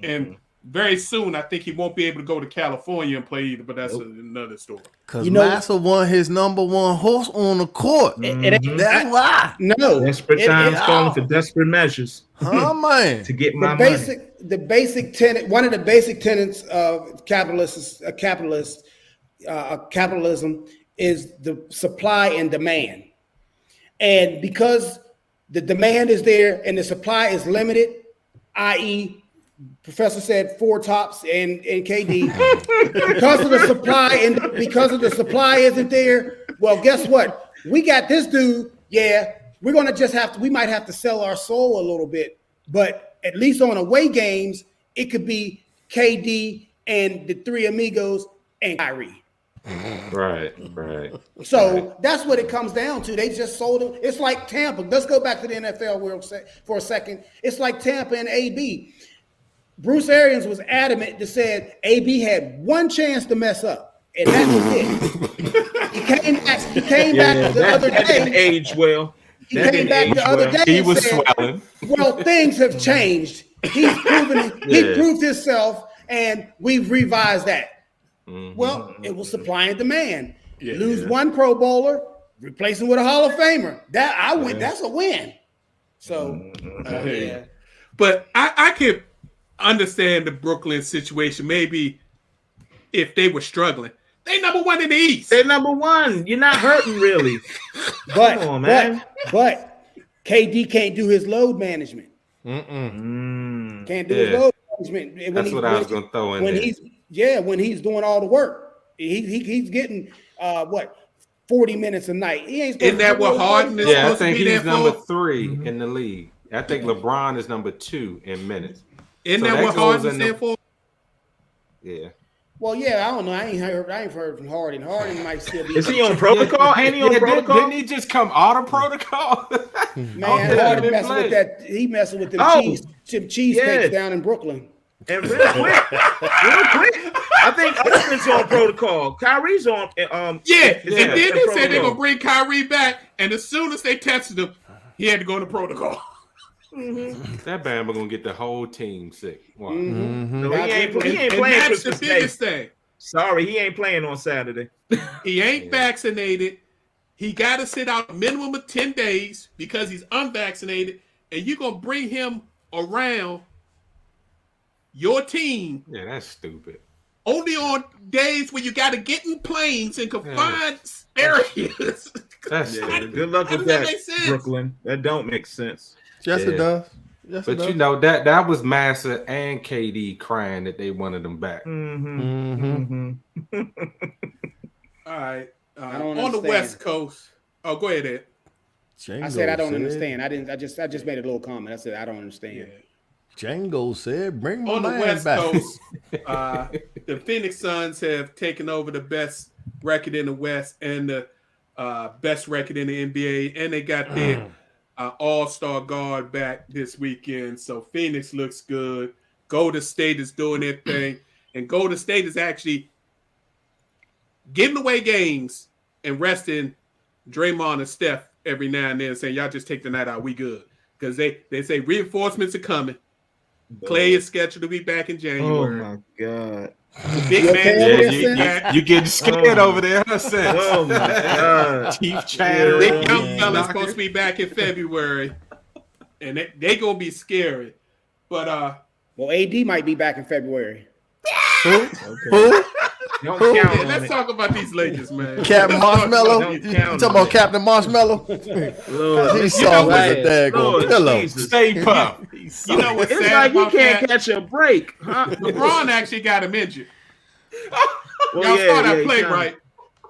A: And very soon, I think he won't be able to go to California and play either, but that's another story.
B: Because Massa won his number one horse on the court. That's why.
C: No.
E: Desperate times calling for desperate measures.
B: Oh, man.
E: To get my money.
C: The basic tenet, one of the basic tenets of capitalism is the supply and demand. And because the demand is there and the supply is limited, i.e., Professor said 4 tops and KD, because of the supply isn't there. Well, guess what? We got this dude. Yeah, we're gonna we might have to sell our soul a little bit, but at least on away games, it could be KD and the 3 amigos and Kyrie.
D: Right.
C: So that's what it comes down to. They just sold him. It's like Tampa. Let's go back to the NFL world for a second. It's like Tampa and AB. Bruce Arians was adamant that said AB had one chance to mess up, and that was it. He came back the other day.
E: That didn't age well.
C: He came back the other day.
D: He was swelling.
C: Well, things have changed. He's proven he proved himself, and we've revised that.
E: Mm-hmm.
C: Well, it was supply and demand. Lose one Pro Bowler, replace him with a Hall of Famer. That's a win. So,
A: But I could understand the Brooklyn situation. Maybe if they were struggling, they number 1 in the East.
E: They're number 1. You're not hurting really.
C: But
E: come on, man.
C: But KD can't do his load management. Can't do his load management.
D: That's what I was going to throw in there.
C: When he's doing all the work, he's getting 40 minutes a night. He ain't.
A: Isn't that what Harden is?
D: I think he's number 3 in the league. I think LeBron is number 2 in minutes.
A: Isn't that what Harden stand for?
D: Yeah.
C: Well, I don't know. I ain't heard from Harden. Harden might still be.
E: Is he on protocol? Ain't he on protocol?
D: Didn't he just come out of protocol?
C: Man, Harden messing with that. He messing with them cheesesteaks down in Brooklyn.
E: And real quick, I think Austin's on protocol. Kyrie's on.
A: And then they said they're gonna bring Kyrie back, and as soon as they tested him, he had to go to protocol.
D: That Bama gonna get the whole team sick. Wow.
E: No, he ain't playing
A: that's
E: Christmas
A: the biggest
E: Day.
A: thing.
E: Sorry, he ain't playing on Saturday.
A: He ain't vaccinated. He got to sit out a minimum of 10 days because he's unvaccinated, and you're gonna bring him around your team.
D: Yeah, that's stupid.
A: Only on days where you got to get in planes in confined areas.
D: That's
E: good luck with that, Brooklyn. That don't make sense.
B: Yes, it does. Yes,
D: but you know that was Massa and KD crying that they wanted them back.
A: All right. On the West Coast. Oh, go ahead, Ed.
C: I said I don't understand. I just made a little comment. I said I don't understand.
B: Yeah. Django said, "Bring my
A: on the West
B: back."
A: Coast." The Phoenix Suns have taken over the best record in the West and the best record in the NBA, and they got their all-star guard back this weekend. So Phoenix looks good. Golden State is doing their thing, and Golden State is actually giving away games and resting Draymond and Steph every now and then, saying, "Y'all just take the night out. We good," because they say reinforcements are coming. Clay is scheduled to be back in January.
E: Oh my God.
A: The big man,
D: you getting scared over there, huh, Sense?
E: Oh my God.
D: Teeth chattering.
A: Big young fella's supposed to be back in February, and they gonna be scary. But
C: AD might be back in February.
B: Who?
E: Don't count on
A: let's
E: it.
A: talk about these Lakers, man.
B: Captain Marshmallow? You talking about Captain Marshmallow?
E: Lord,
B: He's soft as a daggone pillow.
E: Jesus.
D: Stay puff.
A: You know what's
E: It's
A: sad
E: like he
A: about
E: can't
A: that?
E: catch a break. Huh?
A: LeBron actually got him injured.
E: Well,
A: Y'all saw that
E: he
A: play,
E: kinda-
A: right?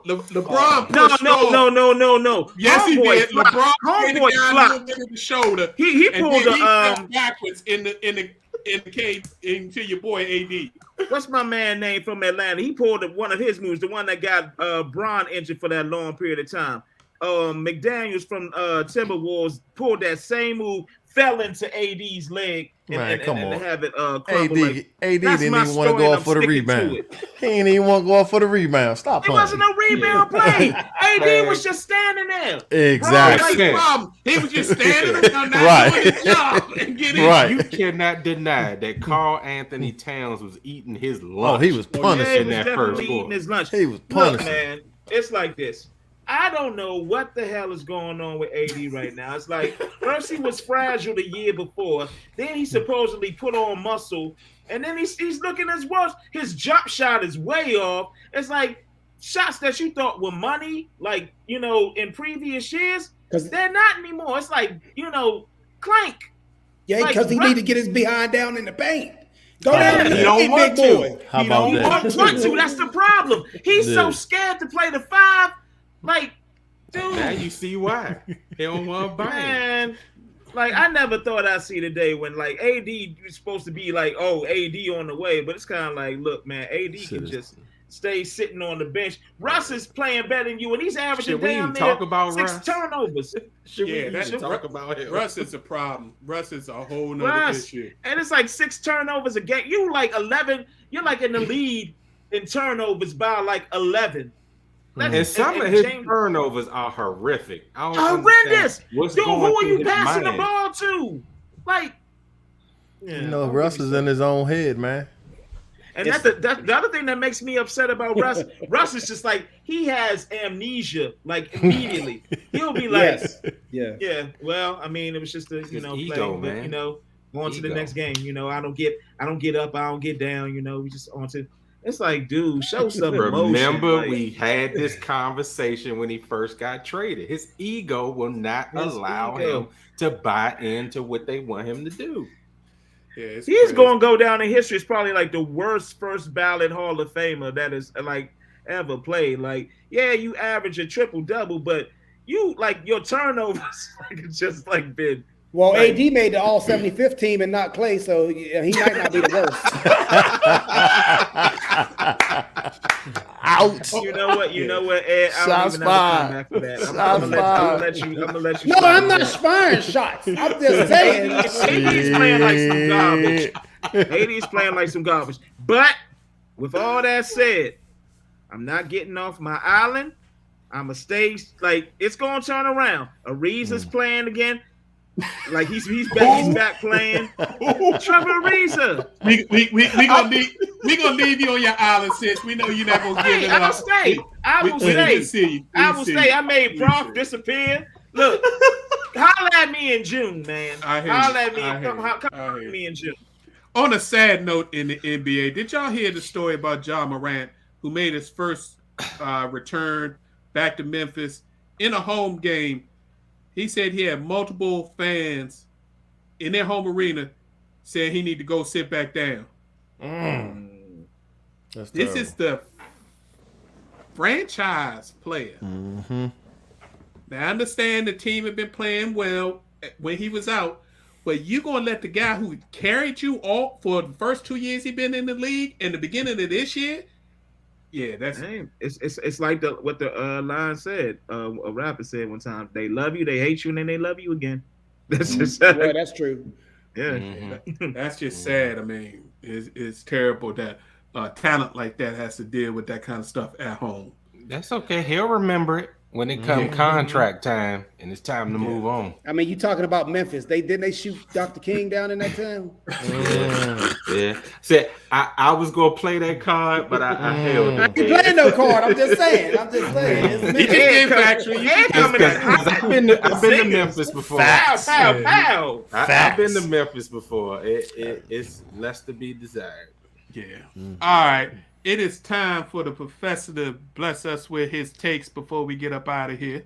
A: LeBron pushed
E: No.
A: Yes, he
E: Homeboy
A: did.
E: flopped.
A: LeBron hit the
E: Homeboy
A: guy
E: flopped.
A: in the shoulder.
E: He
A: And
E: pulled
A: then he
E: the
A: fell backwards in the cage into your boy AD.
E: what's my man name from Atlanta? He pulled one of his moves, the one that got Bron injured for that long period of time. McDaniels from Timberwolves pulled that same move, fell into AD's leg, and have it crumble.
B: AD didn't even want to go off for the rebound. He ain't even want to go off for the rebound. Stop
E: It
B: punching.
E: wasn't no rebound play. AD was just standing there.
B: Exactly.
A: That's the problem. He was just standing around not
B: Right.
A: doing his job and getting
B: Right.
D: You cannot deny that Carl Anthony Towns was eating his lunch.
B: Oh, he was
E: Yeah,
B: punishing
E: he
D: in
E: was
D: that
E: definitely
D: first
E: eating
D: quarter.
E: his lunch.
B: He was
E: Look,
B: punishing.
E: man, it's like this. I don't know what the hell is going on with AD right now. It's like first he was fragile the year before, then he supposedly put on muscle, and then he's looking as worse. His jump shot is way off. It's like shots that you thought were money, like in previous years, because they're not anymore. It's like clank.
C: Yeah, because he need to get his behind down in the paint. Go down
D: He
C: there,
D: don't
C: big
D: want
C: boy.
D: to.
B: How about
E: He
B: that?
E: don't want to. That's the problem. He's so
B: Yeah.
E: scared to play the 5. Like, dude.
D: Now you see why. He don't want to bang.
E: Man, like I never thought I'd see the day when like AD was supposed to be like, oh, AD on the way, but it's kind of like, look, man, AD can just stay sitting on the bench. Russ is playing better than you, and he's averaging
D: Should we
E: down
D: even
E: there
D: talk about
E: 6
D: Russ?
E: turnovers.
D: Should we
A: Yeah,
D: even
A: that's
D: talk about him?
A: Russ is a problem. Russ is a whole nother
E: Russ,
A: issue.
E: and it's like 6 turnovers a game. You like 11. You're like in the lead in turnovers by like 11.
D: And some of his turnovers are horrific. I don't
E: Horrendous.
D: understand what's
E: Dude,
D: going
E: who are
D: through
E: you
D: his
E: passing the
D: mind.
E: ball to? Like,
B: Russ is in his own head, man.
E: and that's the other thing that makes me upset about Russ. Russ is just like he has amnesia, like immediately. He'll be like, yeah. Well, I mean, it was just a play,
D: ego,
E: but,
D: man.
E: on to the next game. I don't get up, I don't get down. We just on to. It's like, dude, show some emotion.
D: Remember,
E: like,
D: we had this conversation when he first got traded. His ego will not allow him to buy into what they want him to do.
A: Yeah,
E: he's going to go down in history as probably like the worst first ballot Hall of Famer that is like ever played. Like, yeah, you average a triple-double, but you like your turnovers just like been.
C: Well,
E: like,
C: AD made the All 75th team and not Clay, so he might not be the worst.
B: Out.
E: You know what, Ed? I don't even have to come back for that. I'm gonna let you.
C: No, I'm not firing shots. I'm just saying.
E: AD's playing like some garbage. AD's playing like some garbage. But with all that said, I'm not getting off my island. I'm gonna stay. Like, it's gonna turn around. Ariza's playing again. Like he's back playing. Trevor Ariza.
A: We gonna leave you on your island, sis. We know you're not gonna give it up.
E: I'll stay. I will stay.
A: I will
E: stay. I made Prof disappear. Look, holla at me in June, man. Holla at me. Come at me in June.
A: On a sad note in the NBA, did y'all hear the story about Ja Moran, who made his first return back to Memphis in a home game? He said he had multiple fans in their home arena saying he need to go sit back down. This is the franchise player.
B: Mm-hmm.
A: Now, I understand the team had been playing well when he was out, but you going to let the guy who carried you all for the first 2 years he been in the league and the beginning of this year? Yeah, that's
E: it's like what the line said. A rapper said one time: "They love you, they hate you, and then they love you again." That's just
C: yeah, that's true.
E: Yeah,
A: that's just sad. I mean, it's terrible that talent like that has to deal with that kind of stuff at home.
D: That's okay. He'll remember it. when it come contract time and it's time to move on.
C: I mean, you talking about Memphis? Didn't they shoot Dr. King down in that town?
D: Yeah. See, I was gonna play that card, but I held it.
C: You playing no card? I'm just saying.
D: I've been to Memphis before. I've been to Memphis before. It's less to be desired.
A: Yeah. All right. It is time for the professor to bless us with his takes before we get up out of here.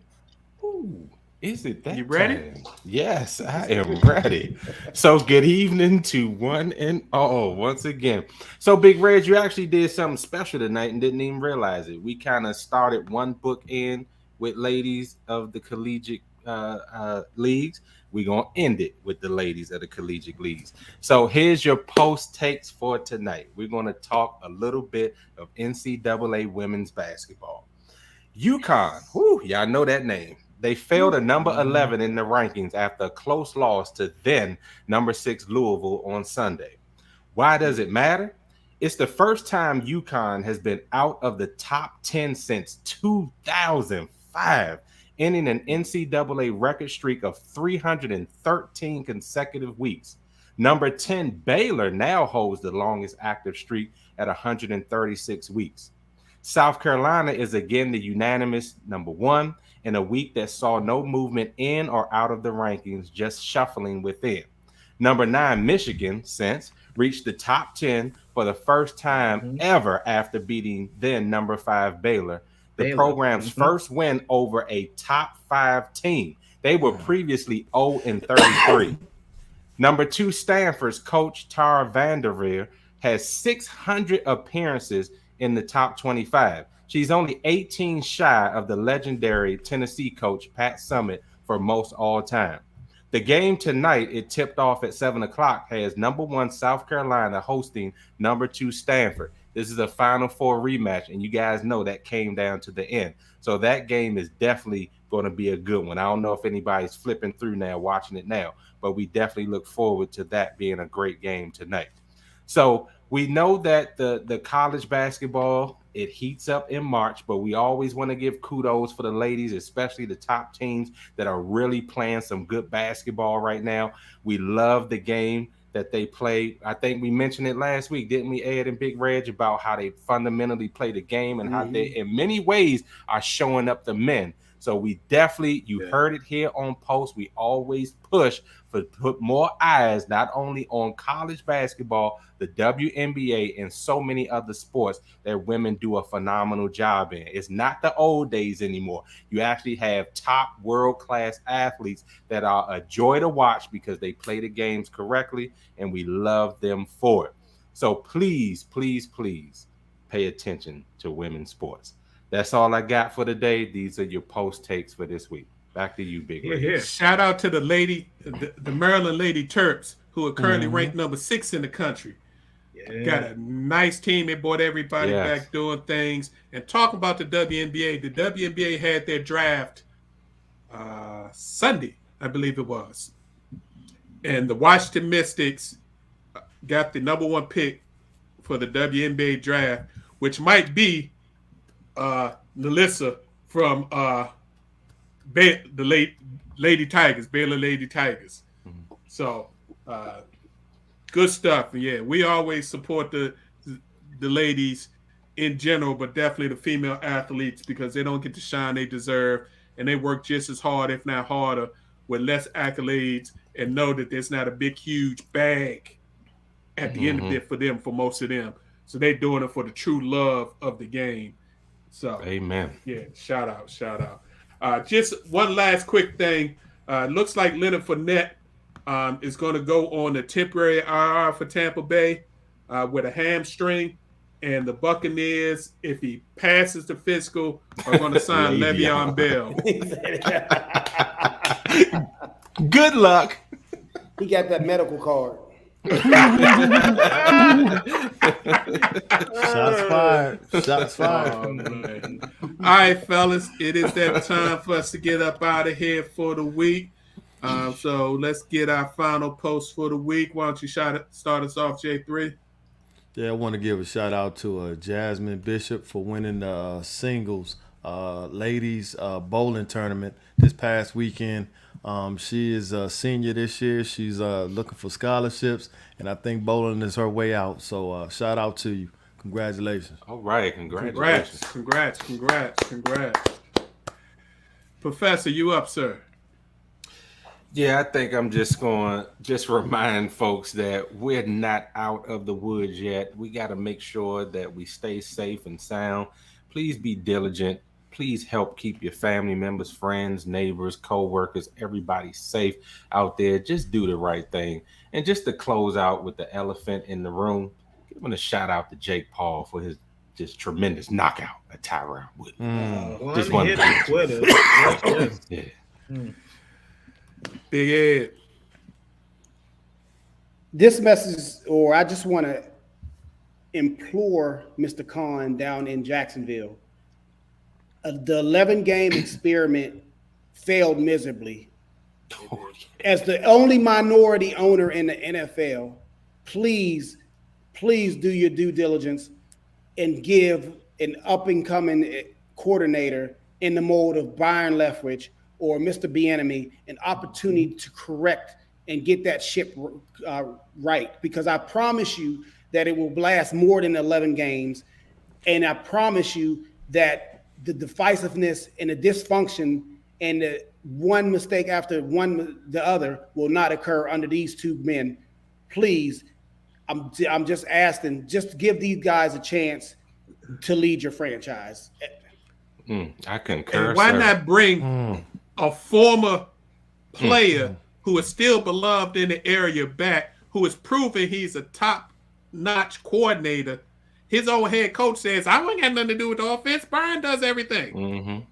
D: Ooh, is it that?
A: You ready?
D: Time? Yes, I am ready. So good evening to one and all once again. So Big Reg, you actually did something special tonight and didn't even realize it. We kind of started one book in with ladies of the collegiate leagues. We're going to end it with the ladies of the collegiate leagues. So here's your post takes for tonight. We're going to talk a little bit of NCAA women's basketball. UConn, y'all know that name. They fell to number 11 in the rankings after a close loss to then number 6 Louisville on Sunday. Why does it matter? It's the first time UConn has been out of the top 10 since 2005. Ending an NCAA record streak of 313 consecutive weeks. Number 10, Baylor, now holds the longest active streak at 136 weeks. South Carolina is again the unanimous number 1 in a week that saw no movement in or out of the rankings, just shuffling within. Number 9, Michigan, since reached the top 10 for the first time ever after beating then number 5 Baylor. The program's first win over a top 5 team. They were previously 0-33. Number 2, Stanford's coach Tara Vanderveer has 600 appearances in the top 25. She's only 18 shy of the legendary Tennessee coach Pat Summitt for most all time. The game tonight, it tipped off at 7 o'clock, has number 1 South Carolina hosting number 2 Stanford. This is a Final Four rematch, and you guys know that came down to the end. So that game is definitely going to be a good one. I don't know if anybody's flipping through now, watching it now, but we definitely look forward to that being a great game tonight. So we know that the college basketball, it heats up in March, but we always want to give kudos for the ladies, especially the top teams that are really playing some good basketball right now. We love the game that they play. I think we mentioned it last week, didn't we, Ed and Big Reg, about how they fundamentally play the game and how they, in many ways, are showing up the men. So we definitely, heard it here on Post. We always push for put more eyes, not only on college basketball, the WNBA, and so many other sports that women do a phenomenal job in. It's not the old days anymore. You actually have top world-class athletes that are a joy to watch because they play the games correctly, and we love them for it. So please, please, please pay attention to women's sports. That's all I got for today. These are your post takes for this week. Back to you, Big Ray.
A: Shout out to the Maryland Lady Terps, who are currently ranked number 6 in the country. Got a nice team. They brought everybody back doing things. And talk about the WNBA. The WNBA had their draft Sunday, I believe it was. And the Washington Mystics got the number 1 pick for the WNBA draft, which might be Nalissa from the Lady Tigers, Baylor Lady Tigers. So good stuff. Yeah, we always support the ladies in general, but definitely the female athletes because they don't get the shine they deserve, and they work just as hard, if not harder, with less accolades, and know that there's not a big, huge bag at the end of it for them, for most of them. So they're doing it for the true love of the game. So,
D: amen.
A: Yeah, shout out. Just one last quick thing. Looks like Leonard Fournette is going to go on the temporary IR for Tampa Bay with a hamstring. And the Buccaneers, if he passes the physical, are going to sign Le'Veon Bell.
D: Good luck.
C: He got that medical card.
B: Shots fired.
A: All right, fellas, it is that time for us to get up out of here for the week. So let's get our final post for the week. Why don't you start us off, J3?
B: Yeah, I want to give a shout out to Jasmine Bishop for winning the singles ladies bowling tournament this past weekend. She is a senior this year. She's looking for scholarships, and I think bowling is her way out. So shout out to you. Congratulations.
D: All right, congratulations.
A: Congrats. Professor, you up, sir?
D: Yeah, I think I'm just going to just remind folks that we're not out of the woods yet. We got to make sure that we stay safe and sound. Please be diligent. Please help keep your family members, friends, neighbors, co-workers, everybody safe out there. Just do the right thing. And just to close out with the elephant in the room, give him a shout out to Jake Paul for his just tremendous knockout at Tyron Woodley. Just one hit on Twitter.
A: Yeah. Big Ed.
C: This message, or I just want to implore Mr. Khan down in Jacksonville. The 11-game experiment failed miserably. As the only minority owner in the NFL, please do your due diligence and give an up-and-coming coordinator in the mold of Byron Leftwich or Mr. Bieniemy an opportunity to correct and get that ship right. Because I promise you that it will last more than 11 games. And I promise you that the divisiveness and the dysfunction and the one mistake after the other will not occur under these two men. Please, I'm just asking, just give these guys a chance to lead your franchise.
D: I concur.
A: And why not bring a former player who is still beloved in the area back, who has proven he's a top-notch coordinator? His old head coach says, I ain't got nothing to do with the offense. Brian does everything.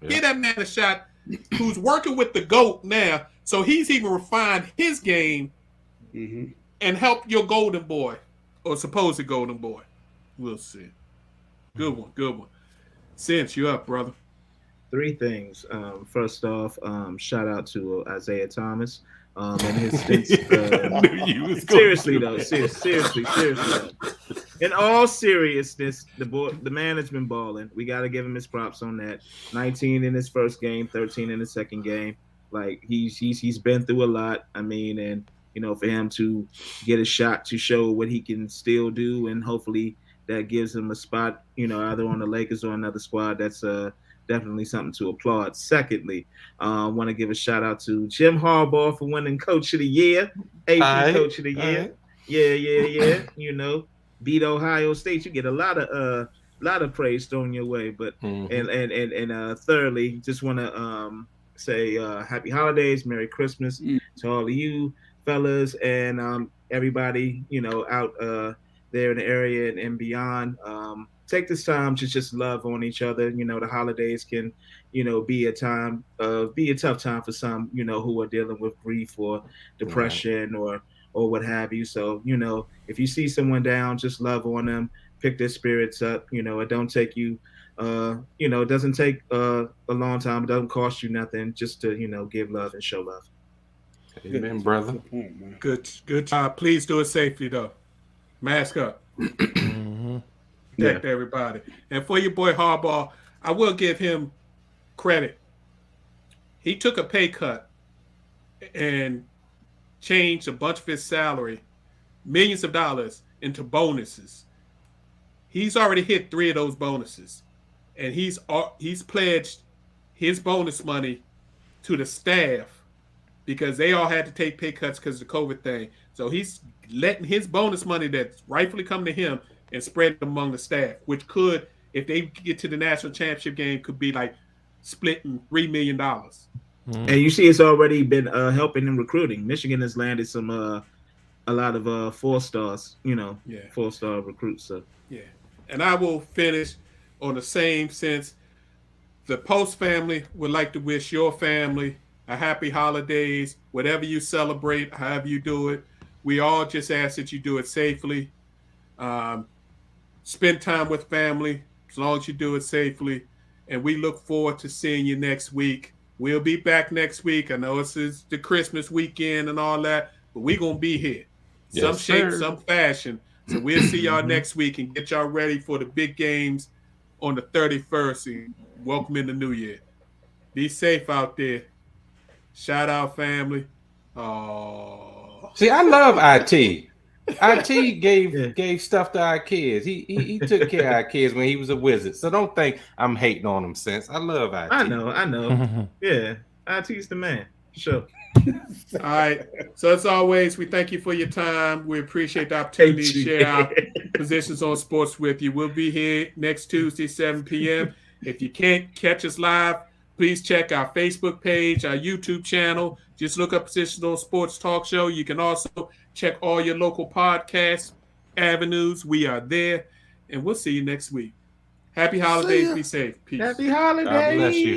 A: Give that man a shot, who's working with the GOAT now, so he's even refined his game and help your golden boy, or supposed golden boy. We'll see. Good one. Since you up, brother.
E: 3 things. First off, shout out to Isaiah Thomas and his stints. Seriously though. In all seriousness, the man has been balling. We got to give him his props on that. 19 in his first game, 13 in his second game. Like he's been through a lot. I mean, and for him to get a shot to show what he can still do, and hopefully that gives him a spot, either on the Lakers or another squad. That's definitely something to applaud. Secondly, I want to give a shout out to Jim Harbaugh for winning Coach of the Year, AP Coach of the Year. Yeah. Beat Ohio State. You get a lot of praise thrown your way. But and thirdly, just want to say happy holidays, Merry Christmas to all of you fellas and everybody out there in the area and beyond. Take this time to just love on each other. The holidays can, be a tough time for some, who are dealing with grief or depression or what have you. So, if you see someone down, just love on them, pick their spirits up. It don't take you, it doesn't take a long time. It doesn't cost you nothing just to, give love and show love.
D: Amen, brother.
A: Good job. Please do it safely, though. Mask up. Protect everybody. And for your boy Harbaugh, I will give him credit. He took a pay cut and changed a bunch of his salary, millions of dollars, into bonuses. He's already hit 3 of those bonuses. And he's pledged his bonus money to the staff because they all had to take pay cuts because of the COVID thing. So he's letting his bonus money that's rightfully come to him and spread it among the staff, which could, if they get to the national championship game, could be like splitting $3 million.
E: And you see, it's already been helping in recruiting. Michigan has landed some a lot of 4-stars, 4-star recruits. So
A: and I will finish on the same sense. The Post family would like to wish your family a happy holidays, whatever you celebrate, however you do it. We all just ask that you do it safely. Spend time with family as long as you do it safely. And we look forward to seeing you next week. We'll be back next week. I know it's the Christmas weekend and all that, but we're going to be here. Some shape, some fashion. So we'll see y'all next week and get y'all ready for the big games on the 31st and welcome in the new year. Be safe out there. Shout out, family.
D: See, I love IT. IT gave stuff to our kids. He took care of our kids when he was a wizard. So don't think I'm hating on him since. I love IT.
E: I know. Yeah, IT's the man. For sure.
A: All right. So as always, we thank you for your time. We appreciate the opportunity to share our positions on sports with you. We'll be here next Tuesday, 7 p.m. If you can't catch us live, please check our Facebook page, our YouTube channel. Just look up Positions on Sports Talk Show. You can also check all your local podcast avenues. We are there. And we'll see you next week. Happy holidays. Be safe. Peace.
E: Happy holidays.
D: God bless you.